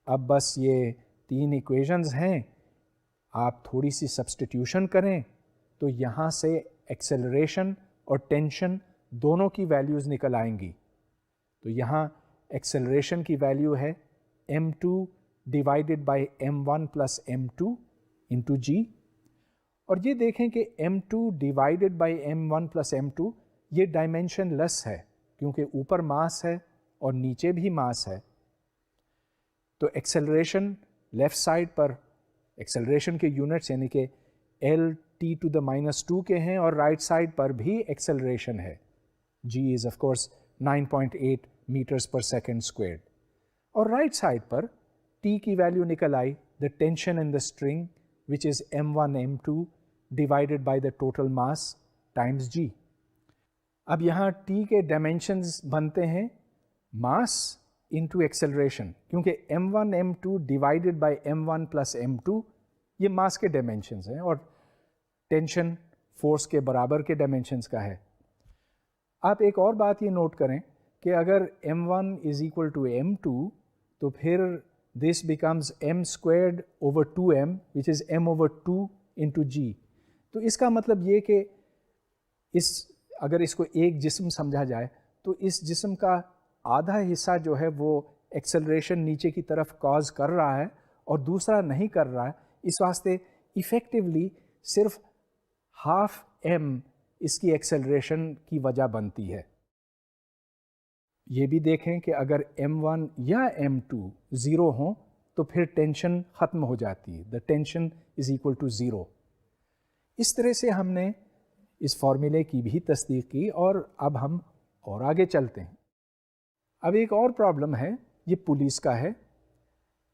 اب بس یہ تین ایکویشنز ہیں، آپ تھوڑی سی سبسٹیٹیوشن کریں تو یہاں سے ایکسلریشن اور ٹینشن دونوں کی ویلیوز نکل آئیں گی۔ تو یہاں ایکسلریشن کی ویلیو ہے M2 divided by M1 plus M2 into G، اور یہ دیکھیں کہ M2 divided by M1 plus M2 یہ ڈائمینشن لیس ہے کیونکہ اوپر ماس ہے اور نیچے بھی ماس ہے۔ تو ایکسلریشن لیفٹ سائڈ پر ایکسلریشن کے یونٹس یعنی کہ LT ٹو دا مائنس 2 کے ہیں، اور رائٹ سائڈ پر بھی ایکسلریشن ہے، G is of course 9.8 metres per second squared, اور رائٹ سائڈ پر T کی ویلیو نکل آئی، the tension in the string which is M1 M2 divided by the total mass times G۔ اب یہاں T کے ڈائمینشنز بنتے ہیں ماس انٹو ایکسلریشن، کیونکہ M1 M2 divided by M1 plus M2 یہ ماس کے ڈائمینشنز ہیں اور ٹینشن فورس کے برابر کے ڈائمینشنز کا ہے۔ آپ ایک اور بات یہ نوٹ کریں کہ اگر M1 is equal to M2 تو پھر this becomes m squared over 2m which is m over 2 into g۔ تو اس کا مطلب یہ کہ اگر اس کو ایک جسم سمجھا جائے تو اس جسم کا آدھا حصہ جو ہے وہ ایکسلریشن نیچے کی طرف کاز کر رہا ہے اور دوسرا نہیں کر رہا ہے، اس واسطے ایفیکٹولی صرف ½ m اس کی ایکسلریشن کی وجہ بنتی ہے۔ یہ بھی دیکھیں کہ اگر m1 یا m2 0 ہوں تو پھر ٹینشن ختم ہو جاتی ہے، the tension is equal to 0۔ اس طرح سے ہم نے اس فارمولے کی بھی تصدیق کی، اور اب ہم اور آگے چلتے ہیں۔ اب ایک اور پرابلم ہے، یہ پولیس کا ہے۔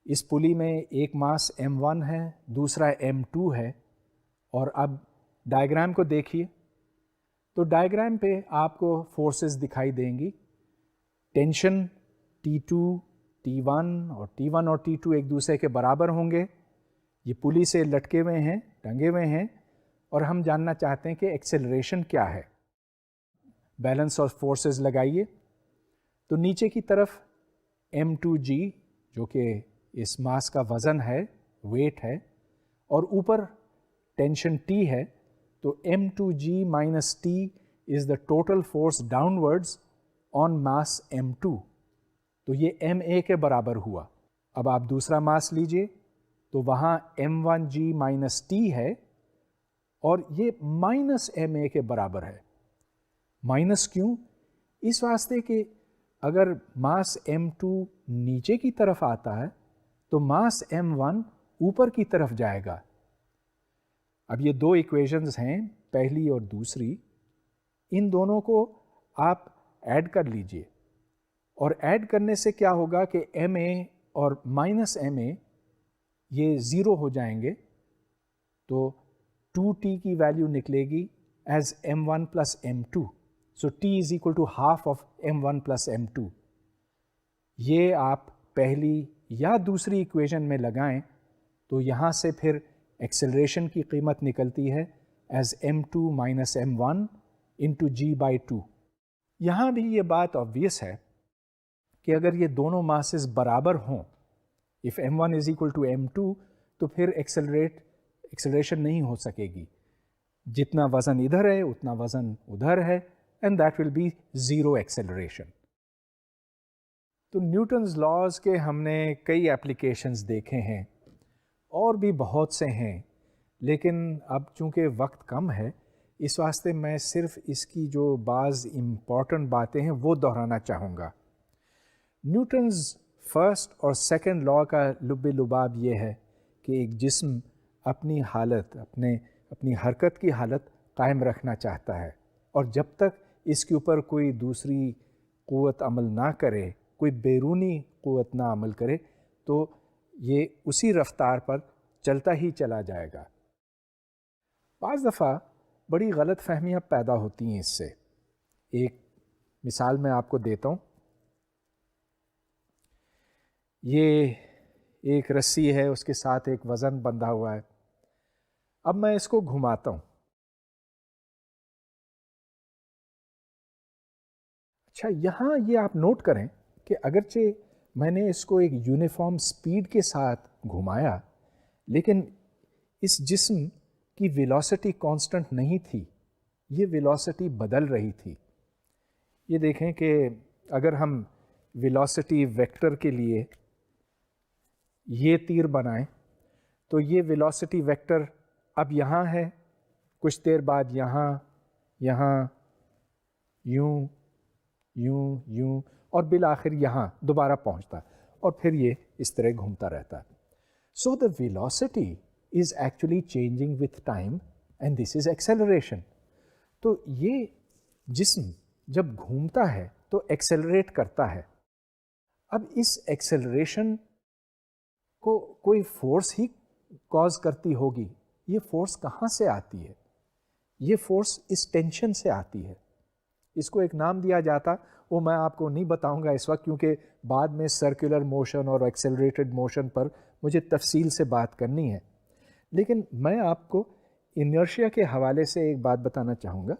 اس پلی میں ایک ماس m1 ہے، دوسرا m2 ہے، اور اب ڈائیگرام کو دیکھیے تو ڈائیگرام پہ آپ کو فورسز دکھائی دیں گی۔ ٹینشن T2 T1 اور T1 اور T2 ایک دوسرے کے برابر ہوں گے، یہ پلی سے لٹکے ہوئے ہیں، ٹنگے ہوئے ہیں، اور ہم جاننا چاہتے ہیں کہ ایکسلریشن کیا ہے۔ بیلنس اور فورسز لگائیے تو نیچے کی طرف m2g جو کہ اس ماس کا وزن ہے، ویٹ ہے، اور اوپر ٹینشن T ہے، تو m2g minus T is the total force downwards on mass m2، تو یہ ma کے برابر ہوا۔ اب آپ دوسرا ماس لیجئے تو وہاں m1g minus T ہے، اور یہ مائنس ma کے برابر ہے۔ مائنس کیوں؟ اس واسطے کہ اگر ماس m2 نیچے کی طرف آتا ہے تو ماس m1 اوپر کی طرف جائے گا۔ اب یہ دو ایکویشنز ہیں، پہلی اور دوسری، ان دونوں کو آپ ایڈ کر لیجئے، اور ایڈ کرنے سے کیا ہوگا کہ ma اور مائنس ma یہ 0 ہو جائیں گے، تو 2t کی ویلیو نکلے گی as m1 plus m2، so t is equal to half of m1 plus m2۔ یہ آپ پہلی یا دوسری ایکویشن میں لگائیں تو یہاں سے پھر ایکسلریشن کی قیمت نکلتی ہے as m2 minus m1 into g/2۔ یہاں بھی یہ بات obvious ہے کہ اگر یہ دونوں ماسز برابر ہوں، if m1 is equal to m2، تو پھر ایکسلریشن نہیں ہو سکے گی، جتنا وزن ادھر ہے اتنا وزن ادھر ہے، and that will be zero acceleration۔ تو نیوٹنز لاز کے ہم نے کئی اپلیکیشنز دیکھے ہیں، اور بھی بہت سے ہیں، لیکن اب چونکہ وقت کم ہے اس واسطے میں صرف اس کی جو بعض امپورٹنٹ باتیں ہیں وہ دہرانا چاہوں گا۔ نیوٹنز فرسٹ اور سیکنڈ لا کا لب لباب یہ ہے کہ ایک جسم اپنی حالت، اپنی حرکت کی حالت قائم رکھنا چاہتا ہے، اور جب تک اس کے اوپر کوئی دوسری قوت عمل نہ کرے، کوئی بیرونی قوت نہ عمل کرے، تو یہ اسی رفتار پر چلتا ہی چلا جائے گا۔ بعض دفعہ بڑی غلط فہمیاں پیدا ہوتی ہیں اس سے۔ ایک مثال میں آپ کو دیتا ہوں۔ یہ ایک رسی ہے، اس کے ساتھ ایک وزن بندھا ہوا ہے۔ اب میں اس کو گھماتا ہوں۔ اچھا، یہاں یہ آپ نوٹ کریں کہ اگرچہ میں نے اس کو ایک یونیفارم سپیڈ کے ساتھ گھمایا، لیکن اس جسم کی ویلوسٹی کانسٹنٹ نہیں تھی، یہ ویلوسٹی بدل رہی تھی۔ یہ دیکھیں کہ اگر ہم ویلوسٹی ویکٹر کے لیے یہ تیر بنائیں تو یہ ویلوسٹی ویکٹر اب یہاں ہے، کچھ دیر بعد یہاں، یوں یوں یوں، اور بالآخر یہاں دوبارہ پہنچتا، اور پھر یہ اس طرح گھومتا رہتا۔ سو دا velocity is actually changing with time and this is acceleration۔ تو یہ جسم جب گھومتا ہے تو ایکسلریٹ کرتا ہے۔ اب اس ایکسلریشن کو کوئی فورس ہی کاز کرتی ہوگی۔ یہ فورس کہاں سے آتی ہے؟ یہ فورس اس ٹینشن سے آتی ہے۔ اس کو ایک نام دیا جاتا، وہ میں آپ کو نہیں بتاؤں گا اس وقت، کیونکہ بعد میں سرکولر موشن اور ایکسلریٹڈ موشن پر مجھے تفصیل سے بات کرنی ہے۔ لیکن میں آپ کو انرشیا کے حوالے سے ایک بات بتانا چاہوں گا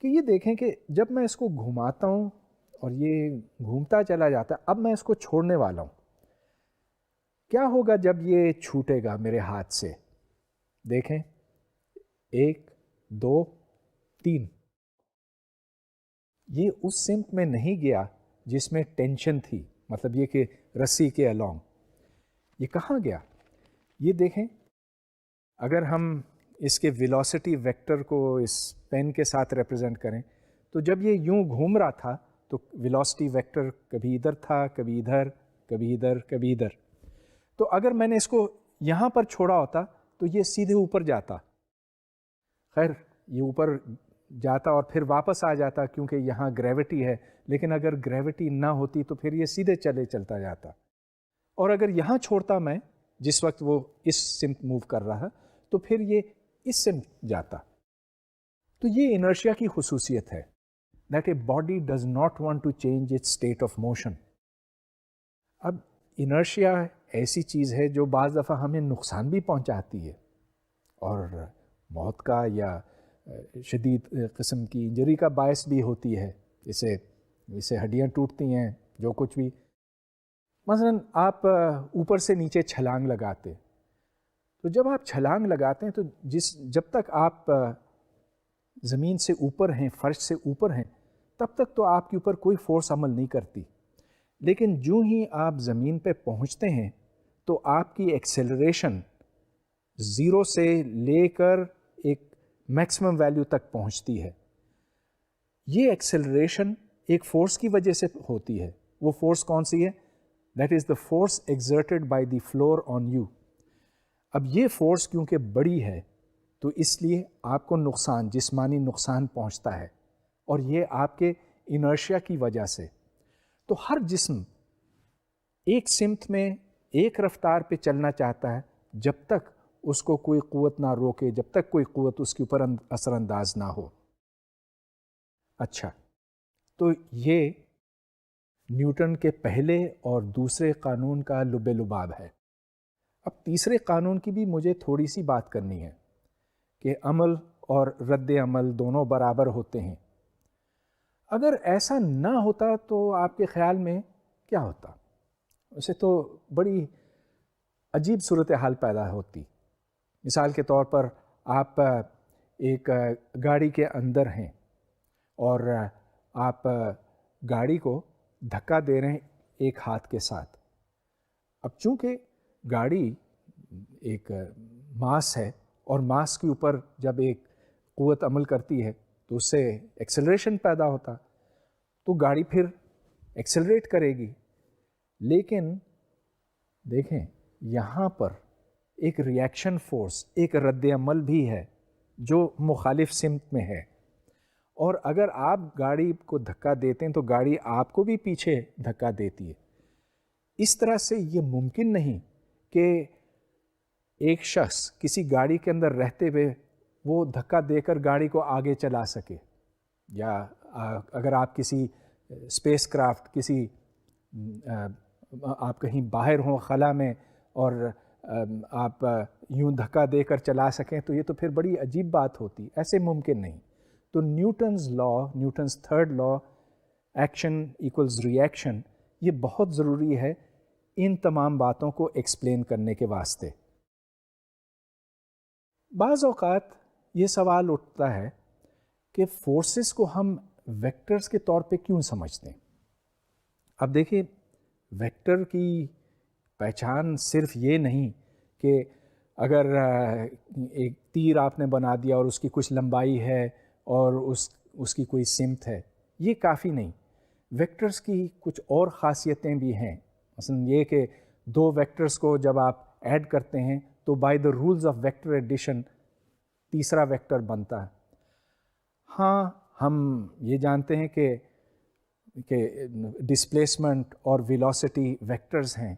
کہ یہ دیکھیں کہ جب میں اس کو گھماتا ہوں اور یہ گھومتا چلا جاتا ہے، اب میں اس کو چھوڑنے والا ہوں، کیا ہوگا جب یہ چھوٹے گا میرے ہاتھ سے؟ دیکھیں، 1 2 3، یہ اس سمت میں نہیں گیا جس میں ٹینشن تھی، مطلب یہ کہ رسی کے الانگ۔ یہ کہاں گیا؟ یہ دیکھیں، اگر ہم اس کے ویلوسٹی ویکٹر کو اس پین کے ساتھ ریپرزینٹ کریں تو جب یہ یوں گھوم رہا تھا تو ویلوسٹی ویکٹر کبھی ادھر تھا، کبھی ادھر، کبھی ادھر، کبھی ادھر. تو اگر میں نے اس کو یہاں پر چھوڑا ہوتا تو یہ سیدھے اوپر جاتا. خیر یہ اوپر جاتا اور پھر واپس آ جاتا کیونکہ یہاں گریوٹی ہے، لیکن اگر گریوٹی نہ ہوتی تو پھر یہ سیدھے چلتا جاتا. اور اگر یہاں چھوڑتا میں جس وقت وہ اس سمت موو کر رہا تو پھر یہ اس سمت جاتا. تو یہ انرشیا کی خصوصیت ہے that a body does not want to change its state of motion. اب انرشیا ایسی چیز ہے جو بعض دفعہ ہمیں نقصان بھی پہنچاتی ہے اور موت کا یا شدید قسم کی انجری کا باعث بھی ہوتی ہے. اسے ہڈیاں ٹوٹتی ہیں، جو کچھ بھی. مثلا آپ اوپر سے نیچے چھلانگ لگاتے، تو جب آپ چھلانگ لگاتے ہیں تو جب تک آپ زمین سے اوپر ہیں، فرش سے اوپر ہیں، تب تک تو آپ کے اوپر کوئی فورس عمل نہیں کرتی. لیکن جو ہی آپ زمین پہ پہنچتے ہیں تو آپ کی ایکسیلریشن زیرو سے لے کر ایک میکسیمم ویلیو تک پہنچتی ہے. یہ ایکسیلریشن ایک فورس کی وجہ سے ہوتی ہے. وہ فورس کون سی ہے؟ That is the force exerted by the floor on you. اب یہ فورس کیونکہ بڑی ہے تو اس لیے آپ کو نقصان، جسمانی نقصان پہنچتا ہے، اور یہ آپ کے انرشیا کی وجہ سے. تو ہر جسم ایک سمت میں ایک رفتار پہ چلنا چاہتا ہے جب تک اس کو کوئی قوت نہ روکے، جب تک کوئی قوت اس کے اوپر اثر انداز نہ ہو. اچھا، تو یہ نیوٹن کے پہلے اور دوسرے قانون کا لب لباب ہے. اب تیسرے قانون کی بھی مجھے تھوڑی سی بات کرنی ہے کہ عمل اور رد عمل دونوں برابر ہوتے ہیں. اگر ایسا نہ ہوتا تو آپ کے خیال میں کیا ہوتا؟ اسے تو بڑی عجیب صورتحال پیدا ہوتی. مثال کے طور پر آپ ایک گاڑی کے اندر ہیں اور آپ گاڑی کو دھکا دے رہے ہیں ایک ہاتھ کے ساتھ. اب چونکہ گاڑی ایک ماس ہے اور ماس کے اوپر جب ایک قوت عمل کرتی ہے تو اس سے ایکسلریشن پیدا ہوتا، تو گاڑی پھر ایکسلریٹ کرے گی. لیکن دیکھیں یہاں پر ایک ریئیکشن فورس، ایک رد عمل بھی ہے جو مخالف سمت میں ہے. اور اگر آپ گاڑی کو دھکا دیتے ہیں تو گاڑی آپ کو بھی پیچھے دھکا دیتی ہے. اس طرح سے یہ ممکن نہیں کہ ایک شخص کسی گاڑی کے اندر رہتے ہوئے وہ دھکا دے کر گاڑی کو آگے چلا سکے. یا اگر آپ کسی اسپیس کرافٹ، کسی آپ کہیں باہر ہوں خلا میں اور آپ یوں دھکا دے کر چلا سکیں تو یہ تو پھر بڑی عجیب بات ہوتی. ایسے ممکن نہیں. تو Newton's law, Newton's third law, action equals reaction, یہ بہت ضروری ہے ان تمام باتوں کو ایکسپلین کرنے کے واسطے. بعض اوقات یہ سوال اٹھتا ہے کہ فورسز کو ہم ویکٹرز کے طور پہ کیوں سمجھتے ہیں؟ اب دیکھیں ویکٹر کی پہچان صرف یہ نہیں کہ اگر ایک تیر آپ نے بنا دیا اور اس کی کچھ لمبائی ہے اور اس کی کوئی سمت ہے، یہ کافی نہیں. ویکٹرز کی کچھ اور خاصیتیں بھی ہیں. مثلا یہ کہ دو ویکٹرز کو جب آپ ایڈ کرتے ہیں تو by the rules of vector addition تیسرا ویکٹر بنتا ہے. ہاں ہم یہ جانتے ہیں کہ ڈسپلیسمنٹ اور ویلوسٹی ویکٹرز ہیں،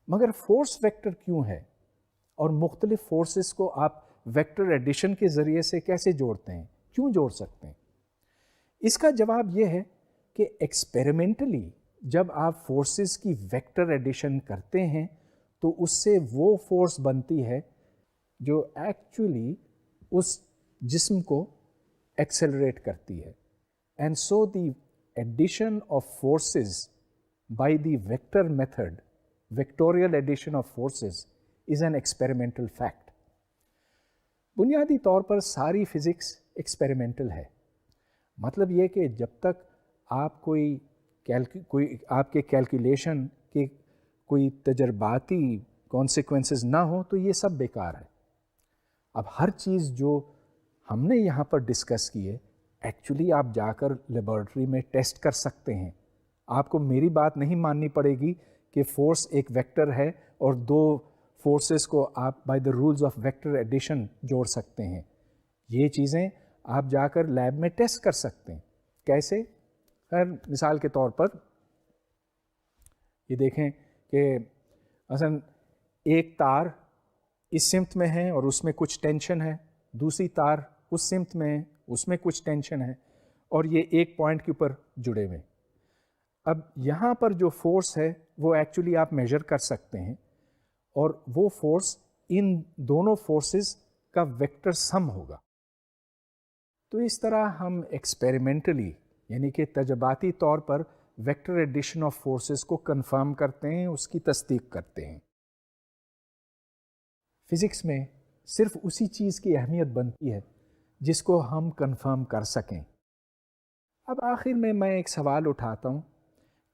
مگر فورس ویکٹر کیوں ہے؟ اور مختلف فورسز کو آپ ویکٹر ایڈیشن کے ذریعے سے کیسے جوڑتے ہیں؟ کیوں جوڑ سکتے ہیں؟ اس کا جواب یہ ہے کہ ایکسپیریمنٹلی جب آپ فورسز کی ویکٹر ایڈیشن کرتے ہیں تو اس سے وہ فورس بنتی ہے جو ایکچولی اس جسم کو ایکسلریٹ کرتی ہے. And so the addition of forces by the vector method, vectorial addition of forces is an experimental fact. بنیادی طور پر ساری فزکس ایکسپیریمنٹل ہے. مطلب یہ کہ جب تک آپ کوئی آپ کے کیلکولیشن کے کوئی تجرباتی کانسیکوینسز نہ ہو تو یہ سب بیکار ہے. اب ہر چیز جو ہم نے یہاں پر ڈسکس کی ہے ایکچولی آپ جا کر لیبارٹری میں ٹیسٹ کر سکتے ہیں. آپ کو میری بات نہیں ماننی پڑے گی کہ فورس ایک ویکٹر ہے اور دو فورسز کو آپ by the rules of vector addition جوڑ سکتے ہیں. یہ چیزیں آپ جا کر لیب میں ٹیسٹ کر سکتے ہیں. کیسے؟ خیر مثال کے طور پر یہ دیکھیں کہ مثلا ایک تار اس سمت میں ہے اور اس میں کچھ ٹینشن ہے، دوسری تار اس سمت میں ہے، اس میں کچھ ٹینشن ہے، اور یہ ایک پوائنٹ کے اوپر جڑے ہوئے. اب یہاں پر جو فورس ہے وہ ایکچولی آپ میجر کر سکتے ہیں، اور وہ فورس ان دونوں فورسز کا ویکٹر سم ہوگا. تو اس طرح ہم ایکسپیریمنٹلی یعنی کہ تجرباتی طور پر ویکٹر ایڈیشن آف فورسز کو کنفرم کرتے ہیں، اس کی تصدیق کرتے ہیں. فزکس میں صرف اسی چیز کی اہمیت بنتی ہے جس کو ہم کنفرم کر سکیں. اب آخر میں ایک سوال اٹھاتا ہوں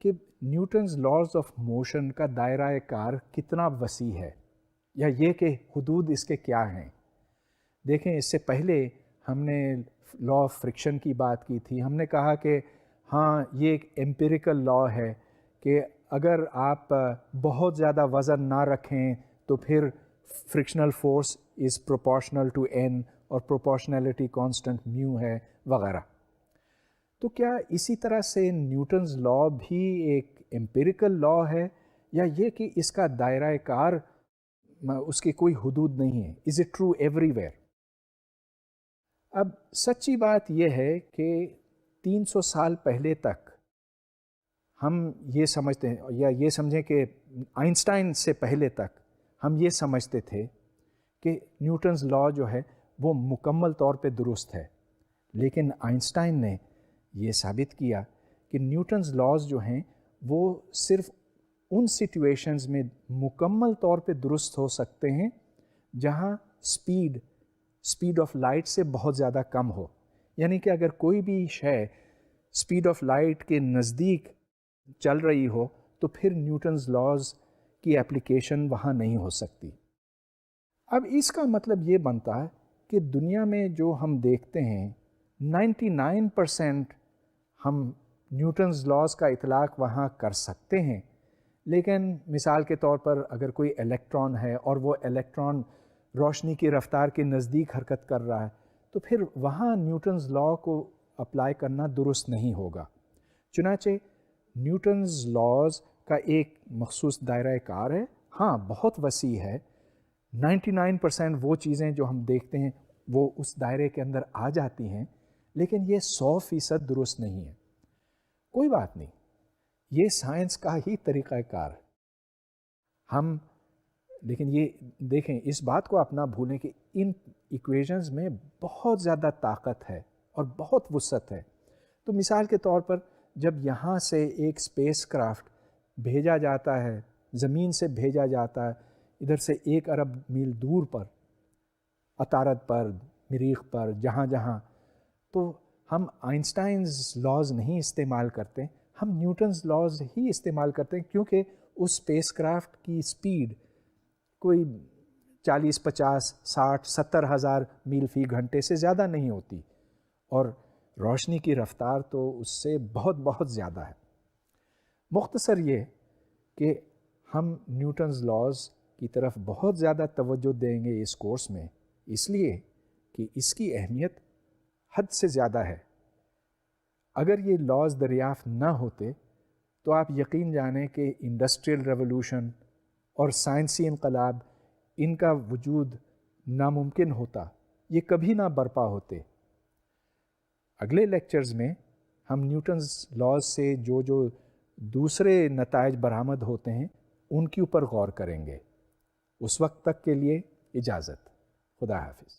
کہ نیوٹنز لاز آف موشن کا دائرہ کار کتنا وسیع ہے، یا یہ کہ حدود اس کے کیا ہیں. دیکھیں اس سے پہلے ہم نے لا آف فرکشن کی بات کی تھی. ہم نے کہا کہ ہاں یہ ایک ایمپیریکل لا ہے کہ اگر آپ بہت زیادہ وزن نہ رکھیں تو پھر frictional force is proportional to N, اور پروپورشنلٹی کانسٹنٹ میو ہے وغیرہ. تو کیا اسی طرح سے نیوٹنز لا بھی ایک ایمپیریکل لا ہے، یا یہ کہ اس کا دائرہ کار اس کی کوئی حدود نہیں ہے؟ Is it true every where? اب سچی بات یہ ہے کہ 300 سال پہلے تک ہم یہ سمجھتے ہیں، یا یہ سمجھیں کہ آئنسٹائن سے پہلے تک ہم یہ سمجھتے تھے کہ نیوٹنز لا جو ہے وہ مکمل طور پہ درست ہے. لیکن آئنسٹائن نے یہ ثابت کیا کہ نیوٹنز لاز جو ہیں وہ صرف ان سچویشنز میں مکمل طور پہ درست ہو سکتے ہیں جہاں اسپیڈ آف لائٹ سے بہت زیادہ کم ہو. یعنی کہ اگر کوئی بھی شے اسپیڈ آف لائٹ کے نزدیک چل رہی ہو تو پھر نیوٹنز لاز کی اپلیکیشن وہاں نہیں ہو سکتی. اب اس کا مطلب یہ بنتا ہے کہ دنیا میں جو ہم دیکھتے ہیں 99% ہم نیوٹنز لاز کا اطلاق وہاں کر سکتے ہیں. لیکن مثال کے طور پر اگر کوئی الیکٹران ہے اور وہ الیکٹران روشنی کی رفتار کے نزدیک حرکت کر رہا ہے تو پھر وہاں نیوٹنز لا کو اپلائی کرنا درست نہیں ہوگا. چنانچہ نیوٹنز لاز کا ایک مخصوص دائرہ کار ہے، ہاں بہت وسیع ہے. 99% وہ چیزیں جو ہم دیکھتے ہیں وہ اس دائرے کے اندر آ جاتی ہیں، لیکن یہ 100% درست نہیں ہے. کوئی بات نہیں، یہ سائنس کا ہی طریقہ کار ہے. ہم لیکن یہ دیکھیں، اس بات کو آپ نہ بھولیں کہ ان ایکویشنز میں بہت زیادہ طاقت ہے اور بہت وسعت ہے. تو مثال کے طور پر جب یہاں سے ایک اسپیس کرافٹ بھیجا جاتا ہے، زمین سے بھیجا جاتا ہے ادھر سے 1 ارب میل دور پر، عطارد پر، مریخ پر، جہاں جہاں، تو ہم آئنسٹائنز لاز نہیں استعمال کرتے، ہم نیوٹنز لاز ہی استعمال کرتے ہیں، کیونکہ اس اسپیس کرافٹ کی اسپیڈ کوئی 40، 50، 60، 70 ہزار میل فی گھنٹے سے زیادہ نہیں ہوتی، اور روشنی کی رفتار تو اس سے بہت بہت زیادہ ہے. مختصر یہ کہ ہم نیوٹنز لاز کی طرف بہت زیادہ توجہ دیں گے اس کورس میں، اس لیے کہ اس کی اہمیت حد سے زیادہ ہے. اگر یہ لاز دریافت نہ ہوتے تو آپ یقین جانیں کہ انڈسٹریل ریولوشن اور سائنسی انقلاب ان کا وجود ناممکن ہوتا، یہ کبھی نہ برپا ہوتے. اگلے لیکچرز میں ہم نیوٹنز لاز سے جو دوسرے نتائج برآمد ہوتے ہیں ان کے اوپر غور کریں گے. اس وقت تک کے لیے اجازت. خدا حافظ.